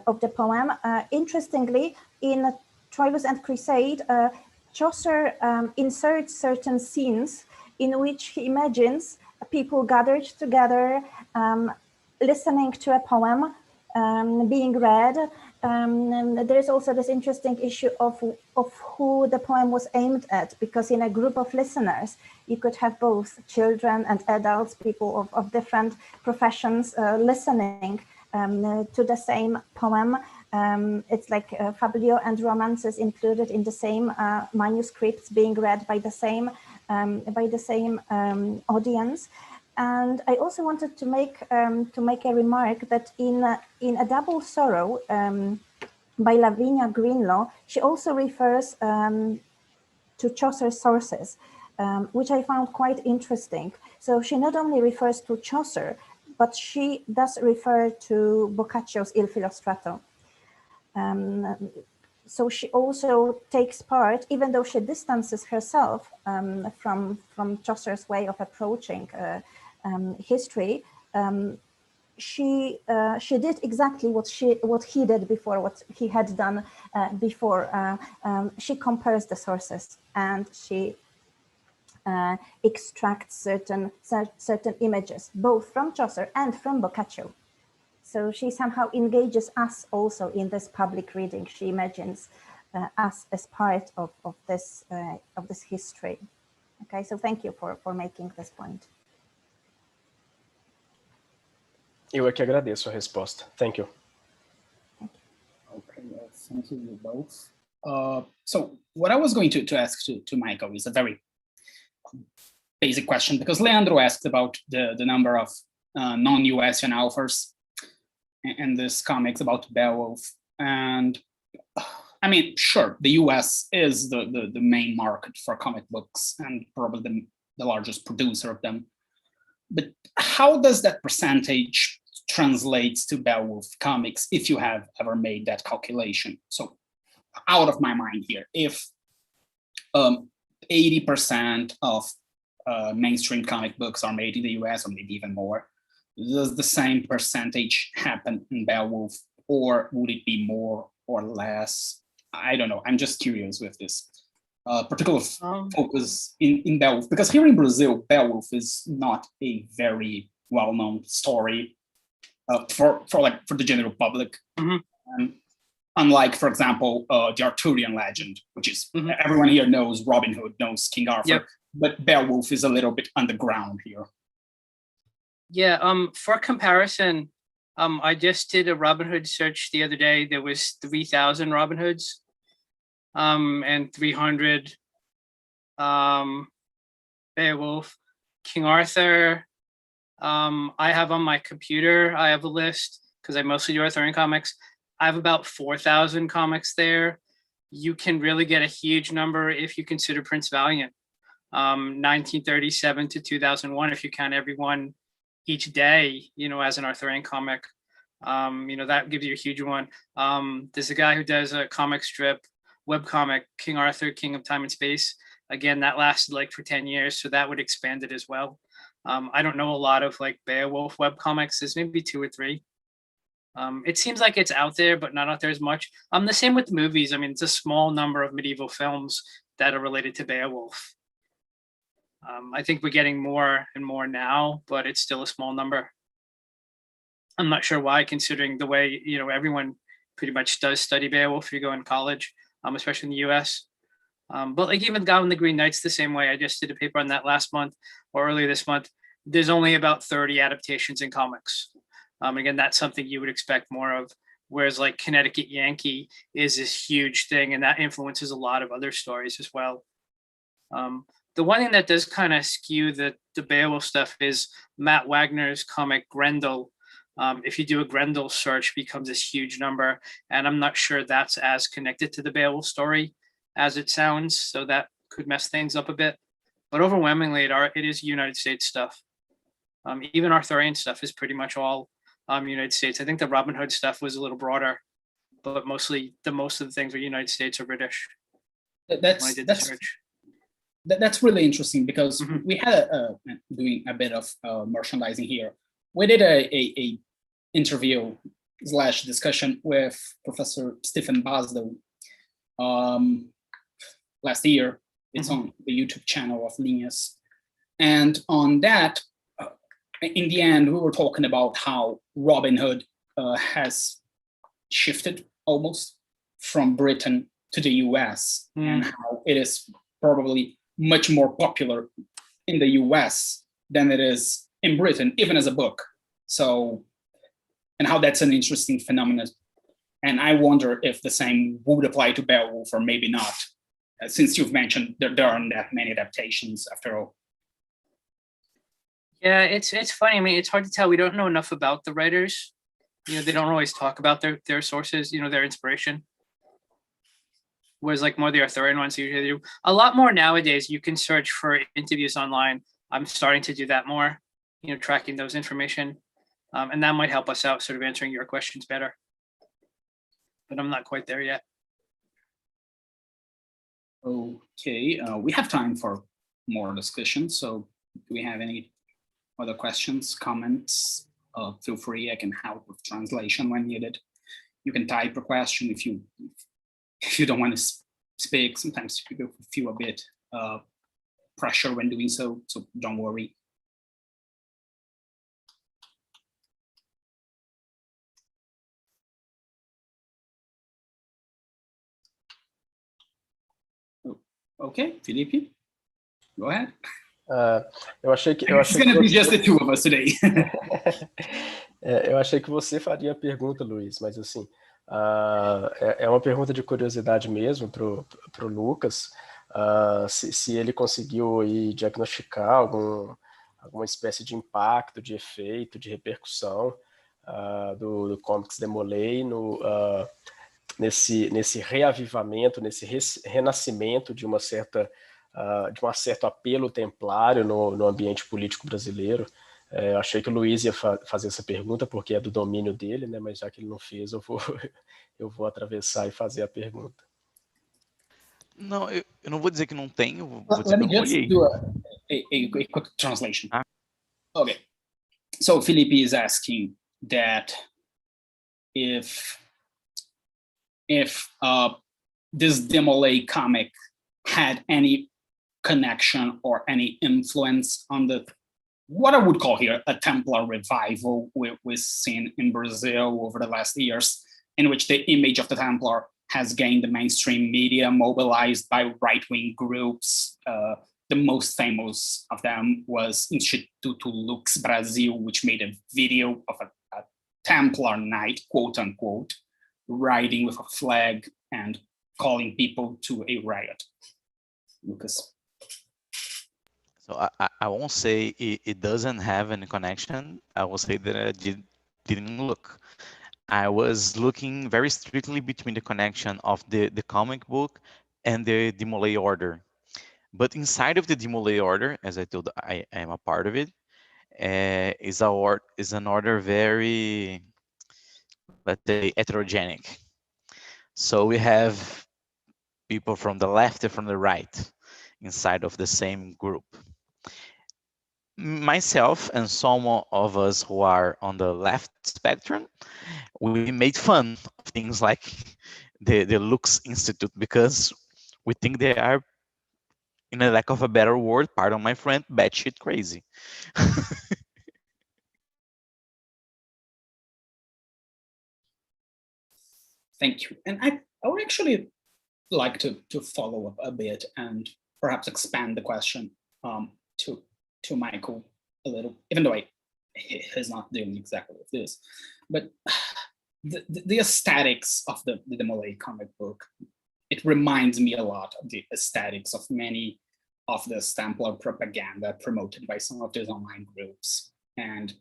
of the poem. Interestingly, in Troilus and Crusade, Chaucer inserts certain scenes in which he imagines people gathered together, listening to a poem being read. There's also this interesting issue of who the poem was aimed at, because in a group of listeners, you could have both children and adults, people of different professions listening to the same poem. It's like fabliaux and romances included in the same manuscripts being read by the same audience. And I also wanted to make a remark that in A Double Sorrow by Lavinia Greenlaw, she also refers to Chaucer's sources, which I found quite interesting. So she not only refers to Chaucer, but she does refer to Boccaccio's Il Filostrato. So she also takes part, even though she distances herself from Chaucer's way of approaching history, she did exactly what he did before, what he had done before. She compares the sources and she extracts certain images, both from Chaucer and from Boccaccio. So she somehow engages us also in this public reading. She imagines us as part of this history. Okay, so thank you for making this point. Eu é que agradeço a resposta. Thank you. Okay, thank you both. So what I was going to ask to Michael is a very basic question, because Leandro asked about the number of non-USian authors in this comics about Beowulf. And I mean, sure, the US is the main market for comic books and probably the largest producer of them. But how does that percentage translate to Beowulf comics, if you have ever made that calculation? So out of my mind here, if 80% of mainstream comic books are made in the US, or maybe even more, does the same percentage happen in Beowulf, or would it be more or less? I don't know. I'm just curious with this particular focus in Beowulf, because here in Brazil, Beowulf is not a very well-known story for the general public. Unlike, for example, the Arthurian legend, which is everyone here knows Robin Hood, knows King Arthur, but Beowulf is a little bit underground here. Yeah, for comparison, I just did a Robin Hood search the other day. There was 3,000 Robin Hoods, and 300 Beowulf. King Arthur, I have on my computer, I have a list, because I mostly do Arthurian comics. I have about 4,000 comics there. You can really get a huge number if you consider Prince Valiant. 1937 to 2001, if you count everyone each day, as an Arthurian comic, that gives you a huge one. There's a guy who does a comic strip, webcomic, King Arthur, King of Time and Space. Again, that lasted for 10 years, so that would expand it as well. I don't know a lot of Beowulf webcomics. There's maybe 2 or 3. It seems like it's out there, but not out there as much. The same with movies. I mean, it's a small number of medieval films that are related to Beowulf. I think we're getting more and more now, but it's still a small number. I'm not sure why, considering the way, everyone pretty much does study Beowulf if you go in college, especially in the US. But even Goblin the Green Knight's the same way. I just did a paper on that last month or earlier this month. There's only about 30 adaptations in comics. Again, that's something you would expect more of, whereas Connecticut Yankee is this huge thing, and that influences a lot of other stories as well. The one thing that does kind of skew the Beowulf stuff is Matt Wagner's comic Grendel. If you do a Grendel search, becomes this huge number, and I'm not sure that's as connected to the Beowulf story as it sounds, so that could mess things up a bit. But overwhelmingly, it is United States stuff. Even Arthurian stuff is pretty much all United States. I think the Robin Hood stuff was a little broader, but most of the things were United States or British. That's really interesting, because we had doing a bit of merchandising here. We did a interview / discussion with Professor Stephen Basdell last year. It's on the YouTube channel of Linus. And on that, in the end, we were talking about how Robin Hood has shifted almost from Britain to the US, and how it is probably much more popular in the US than it is in Britain, even as a book. So, and how that's an interesting phenomenon. And I wonder if the same would apply to Beowulf, or maybe not, since you've mentioned there aren't that many adaptations after all. Yeah, it's funny. I mean, it's hard to tell. We don't know enough about the writers. They don't always talk about their sources, their inspiration. Whereas more the Arthurian ones usually do. A lot more nowadays, you can search for interviews online. I'm starting to do that more, tracking those information. And that might help us out sort of answering your questions better. But I'm not quite there yet. Okay, we have time for more discussion. So do we have any other questions, comments? feel free. I can help with translation when needed. You can type a question if you don't want to speak. Sometimes people feel a bit pressure when doing so don't worry. Okay, Felipe, go ahead. Eu achei que It's going to be just the two of us today. Eu achei que você faria a pergunta, Luiz, mas assim, é uma pergunta de curiosidade mesmo para o Lucas, se ele conseguiu aí diagnosticar alguma espécie de impacto, de efeito, de repercussão do Comics Demolay nesse reavivamento, nesse renascimento de um certo apelo templário no ambiente político brasileiro. Eu achei que o Luiz ia fazer essa pergunta porque é do domínio dele, né? Mas já que ele não fez, eu vou atravessar e fazer a pergunta. Não, eu não vou dizer que não tenho, vou dizer Let que eu me não just olhei. do a quick translation. Ah. Okay, so Felipe is asking that if this Demolay comic had any connection or any influence on what I would call here a Templar revival we've seen in Brazil over the last years, in which the image of the Templar has gained the mainstream media, mobilized by right-wing groups. The most famous of them was Instituto Lux Brasil, which made a video of a Templar knight, quote unquote, riding with a flag and calling people to a riot. Lucas. So I won't say it doesn't have any connection. I will say that I didn't look. I was looking very strictly between the connection of the comic book and the Demolay order. But inside of the Demolay order, as I told, I am a part of it, is an order very, let's say, heterogenic. So we have people from the left and from the right inside of the same group. Myself and some of us who are on the left spectrum, we made fun of things like the Lux Institute because we think they are, in a lack of a better word, pardon my friend, batshit crazy. Thank you. And I would actually like to follow up a bit and perhaps expand the question to Michael a little, even though he's not doing exactly this. But the aesthetics of the Demolay comic book, it reminds me a lot of the aesthetics of many of the Templar propaganda promoted by some of these online groups. And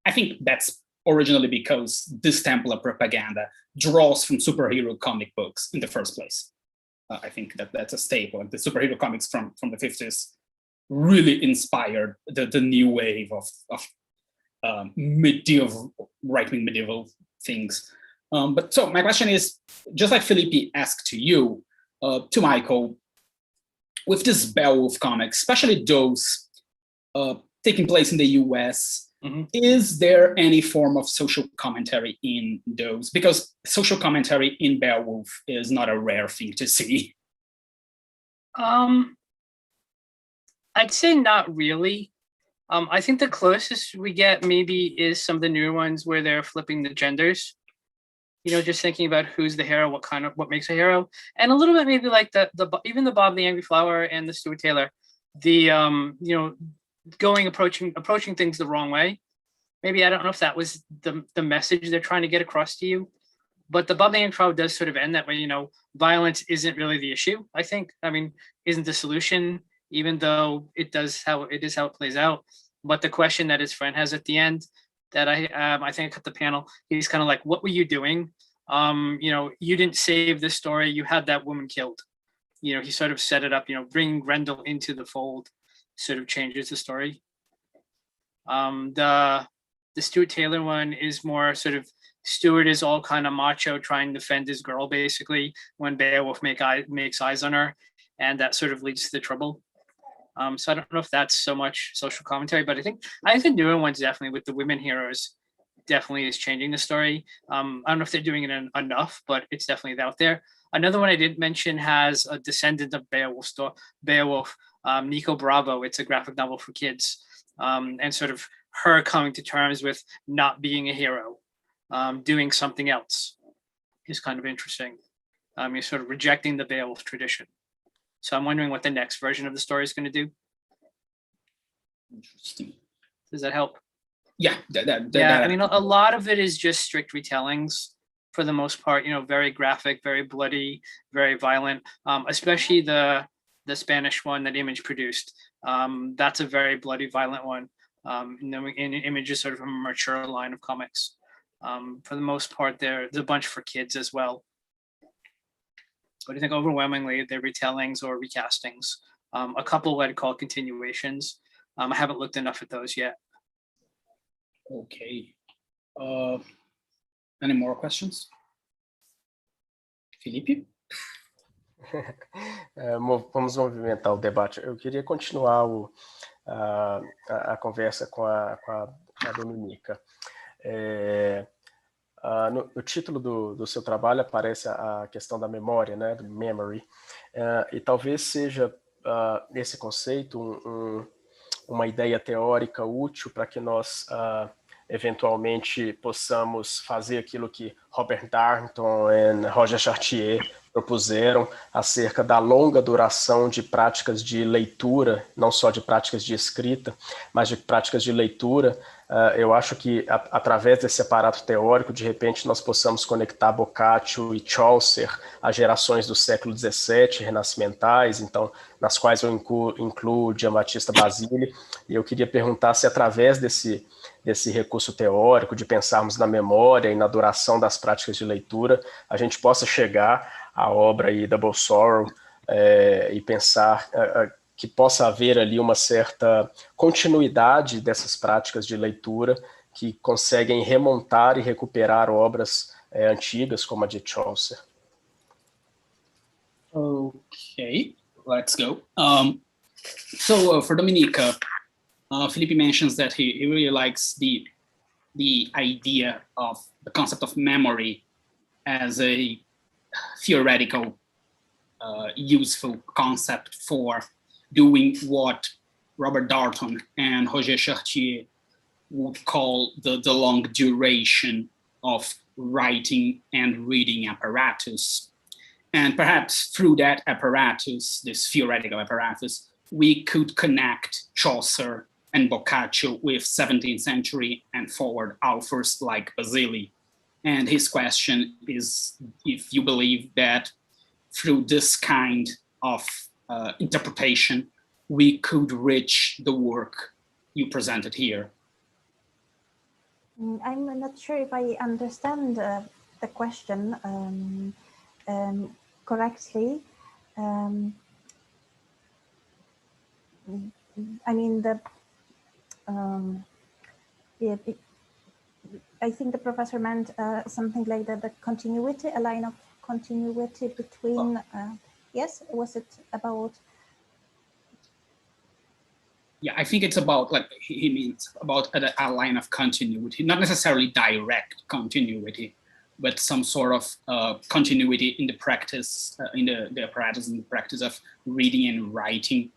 I think that's originally because this Templar propaganda draws from superhero comic books in the first place. I think that's a staple. The superhero comics from the 50s really inspired the new wave of medieval, right-wing medieval things. But so my question is, just like Felipe asked to you, to Michael, with this Beowulf comics, especially those taking place in the US, is there any form of social commentary in those? Because social commentary in Beowulf is not a rare thing to see. I'd say not really. I think the closest we get maybe is some of the newer ones where they're flipping the genders. You know, just thinking about who's the hero, what makes a hero, and a little bit maybe like even the Bob the Angry Flower and the Stuart Taylor, you know, approaching things the wrong way. Maybe I don't know if that was the message they're trying to get across to you, but the Bob the Angry Flower does sort of end that way. You know, violence isn't really the issue. I think. I mean, isn't the solution, even though it is how it plays out. But the question that his friend has at the end, that I think I cut the panel. He's kind of like, "What were you doing? You know, you didn't save this story. You had that woman killed." You know, he sort of set it up. You know, bringing Grendel into the fold sort of changes the story. The Stuart Taylor one is more sort of Stuart is all kind of macho, trying to defend his girl basically when Beowulf makes eyes on her, and that sort of leads to the trouble. So I don't know if that's so much social commentary, but I think the newer ones definitely with the women heroes definitely is changing the story. I don't know if they're doing it enough, but it's definitely out there. Another one I didn't mention has a descendant of Beowulf, Nico Bravo. It's a graphic novel for kids, and sort of her coming to terms with not being a hero, doing something else is kind of interesting. You're sort of rejecting the Beowulf tradition. So I'm wondering what the next version of the story is going to do. Interesting. Does that help? Yeah. I mean, a lot of it is just strict retellings for the most part, very graphic, very bloody, very violent, especially the Spanish one that Image produced. That's a very bloody, violent one. In Image is sort of a mature line of comics. For the most part, there's a bunch for kids as well. But I think overwhelmingly they're retellings or recastings. A couple what I'd call continuations. I haven't looked enough at those yet. Okay. Any more questions? Felipe? Vamos movimentar o debate. Eu queria continuar a conversa com a Dominica. No título do seu trabalho aparece a questão da memória, né, do memory, e talvez seja esse conceito uma ideia teórica útil para que nós eventualmente possamos fazer aquilo que Robert Darnton e Roger Chartier propuseram acerca da longa duração de práticas de leitura, não só de práticas de escrita, mas de práticas de leitura. Eu acho que através desse aparato teórico, de repente, nós possamos conectar Boccaccio e Chaucer a gerações do século XVII, renascimentais, então, nas quais eu incluo Giambattista Basile, e eu queria perguntar se através desse recurso teórico, de pensarmos na memória e na duração das práticas de leitura, a gente possa chegar à obra aí Double Sorrow e pensar que possa haver ali uma certa continuidade dessas práticas de leitura que conseguem remontar e recuperar obras antigas como a de Chaucer. Okay, let's go. So for Dominica, Felipe mentions that he really likes the idea of the concept of memory as a theoretical, useful concept for doing what Robert Darnton and Roger Chartier would call the long duration of writing and reading apparatus. And perhaps through that apparatus, this theoretical apparatus, we could connect Chaucer and Boccaccio with 17th century and forward authors like Basile. And his question is if you believe that through this kind of interpretation, we could reach the work you presented here. I'm not sure if I understand the question correctly. I mean, I think the professor meant something like that, the continuity, a line of continuity between, yes, was it about? Yeah, I think it's about, like he means, about a line of continuity, not necessarily direct continuity, but some sort of continuity in the practice, in the apparatus, in the practice of reading and writing,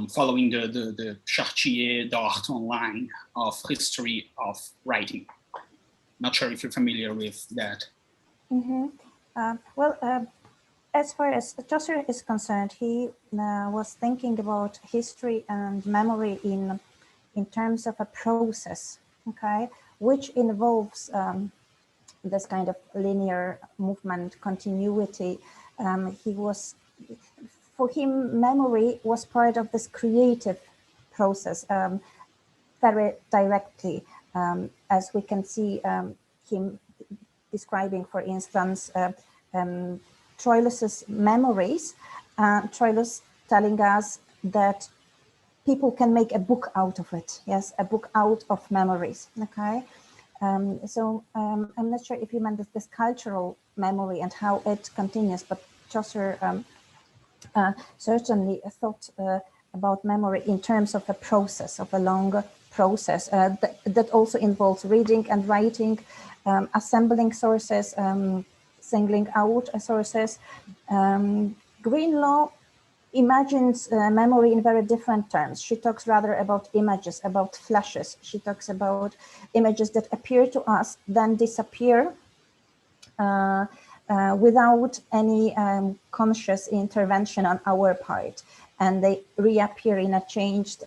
following the Chartier-Darnton line of history of writing. Not sure if you're familiar with that. Mm-hmm. As far as Chaucer is concerned, he was thinking about history and memory in terms of a process, okay, which involves this kind of linear movement, continuity. For him, memory was part of this creative process very directly, as we can see him describing, for instance, Troilus's memories. Troilus telling us that people can make a book out of it. Yes, a book out of memories. Okay, so I'm not sure if you meant this cultural memory and how it continues, but Chaucer certainly thought about memory in terms of a process, of a long process that also involves reading and writing, assembling sources, singling out sources. Greenlaw imagines memory in very different terms. She talks rather about images, about flashes. She talks about images that appear to us, then disappear without any conscious intervention on our part, and they reappear in a changed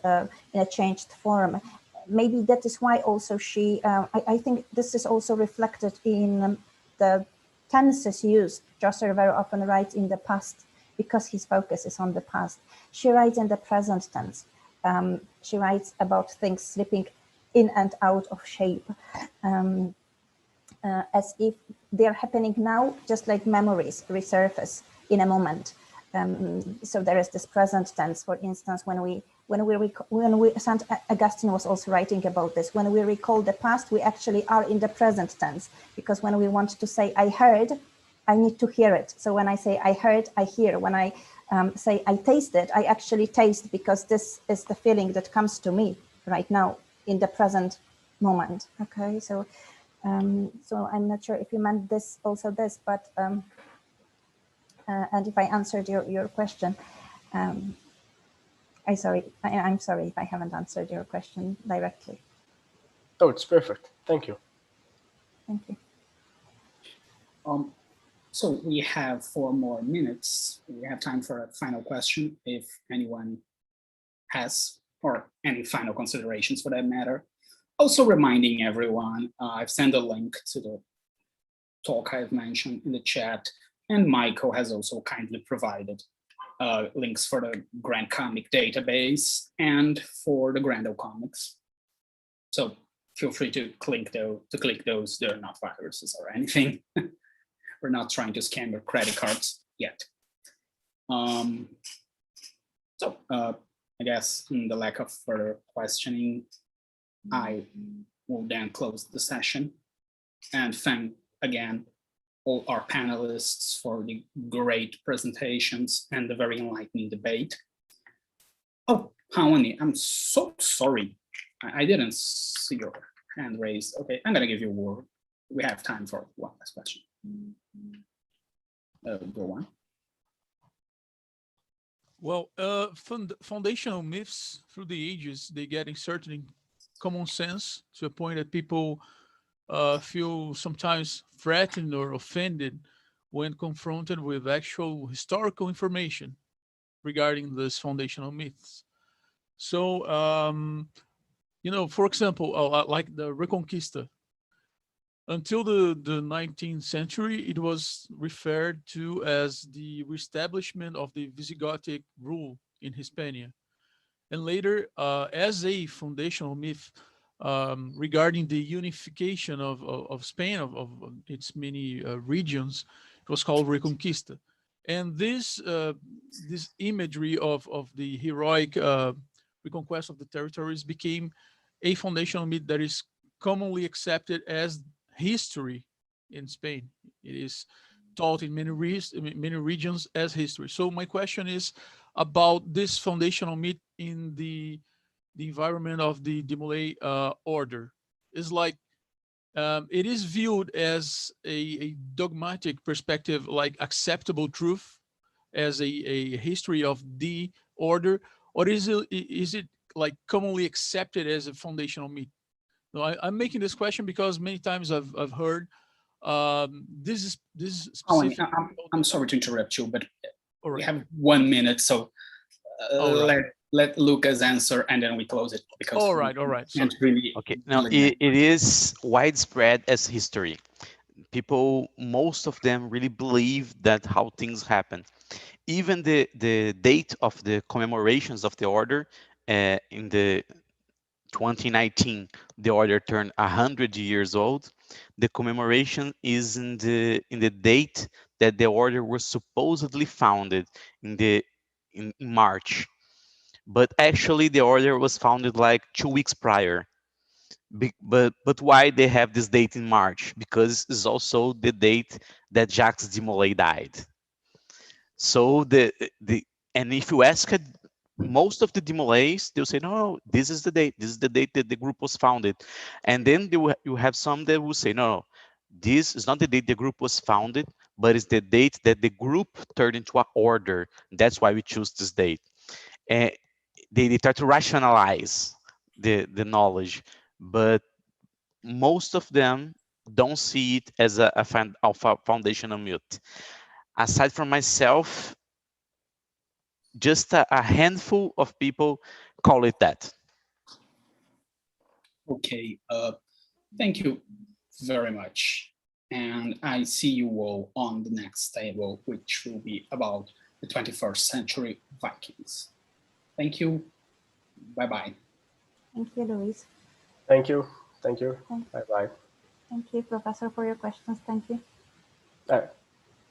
form. Maybe that is why also she, I think this is also reflected in the tenses used. Chaucer very often writes in the past because his focus is on the past. She writes in the present tense. She writes about things slipping in and out of shape, as if they're happening now, just like memories resurface in a moment. So there is this present tense, for instance, when St. Augustine was also writing about this. When we recall the past, we actually are in the present tense, because when we want to say I heard, I need to hear it. So when I say I heard, I hear. When I say I tasted, I actually taste, because this is the feeling that comes to me right now in the present moment. Okay, so so I'm not sure if you meant this, also this, but and if I answered your question. I'm sorry if I haven't answered your question directly. Oh, it's perfect. Thank you. Thank you. So we have 4 more minutes. We have time for a final question, if anyone has, or any final considerations for that matter. Also reminding everyone, I've sent a link to the talk I've mentioned in the chat, and Michael has also kindly provided links for the Grand Comic database and for the Grendel comics. So feel free to click those. They're not viruses or anything. We're not trying to scam your credit cards yet. So I guess in the lack of further questioning, I will then close the session and thank again all our panelists for the great presentations and the very enlightening debate. Oh, Paoni, I'm so sorry. I didn't see your hand raised. Okay, I'm gonna give you a word. We have time for one last question. Go on. Well, foundational myths through the ages, they get inserted in common sense to a point that people feel sometimes threatened or offended when confronted with actual historical information regarding these foundational myths. So, you know, for example, like the Reconquista. Until the 19th century, it was referred to as the reestablishment of the Visigothic rule in Hispania. And later, as a foundational myth regarding the unification of Spain, of its many regions, it was called Reconquista. And this imagery of the heroic reconquest of the territories became a foundational myth that is commonly accepted as history in Spain. It is taught in many regions as history. So my question is about this foundational myth in the environment of the Demolay order. Is like it is viewed as a dogmatic perspective, like acceptable truth as a history of the order, or is it like commonly accepted as a foundational myth? No, I'm making this question because many times I've heard this is specific. I'm sorry to interrupt you, but right. We have 1 minute, so let Lucas answer and then we close it. Because all right. Can't really okay, now it is widespread as history. People, most of them really believe that how things happen. Even the date of the commemorations of the order in the 2019, the order turned 100 years old. The commemoration is in the date that the order was supposedly founded in March, but actually the order was founded like 2 weeks prior. But why they have this date in March? Because it's also the date that Jacques de Molay died. So and if you ask most of the DMLAs, they'll say, no, this is the date that the group was founded. And then you have some that will say, no, this is not the date the group was founded, but it's the date that the group turned into an order. That's why we choose this date. And they try to rationalize the knowledge, but most of them don't see it as a foundational myth. Aside from myself, just a handful of people call it that. Okay, thank you very much. And I see you all on the next table, which will be about the 21st century Vikings. Thank you. Bye-bye. Thank you, Luis. Thank you. Thank you. Bye-bye. Thank you, Professor, for your questions. Thank you. All right.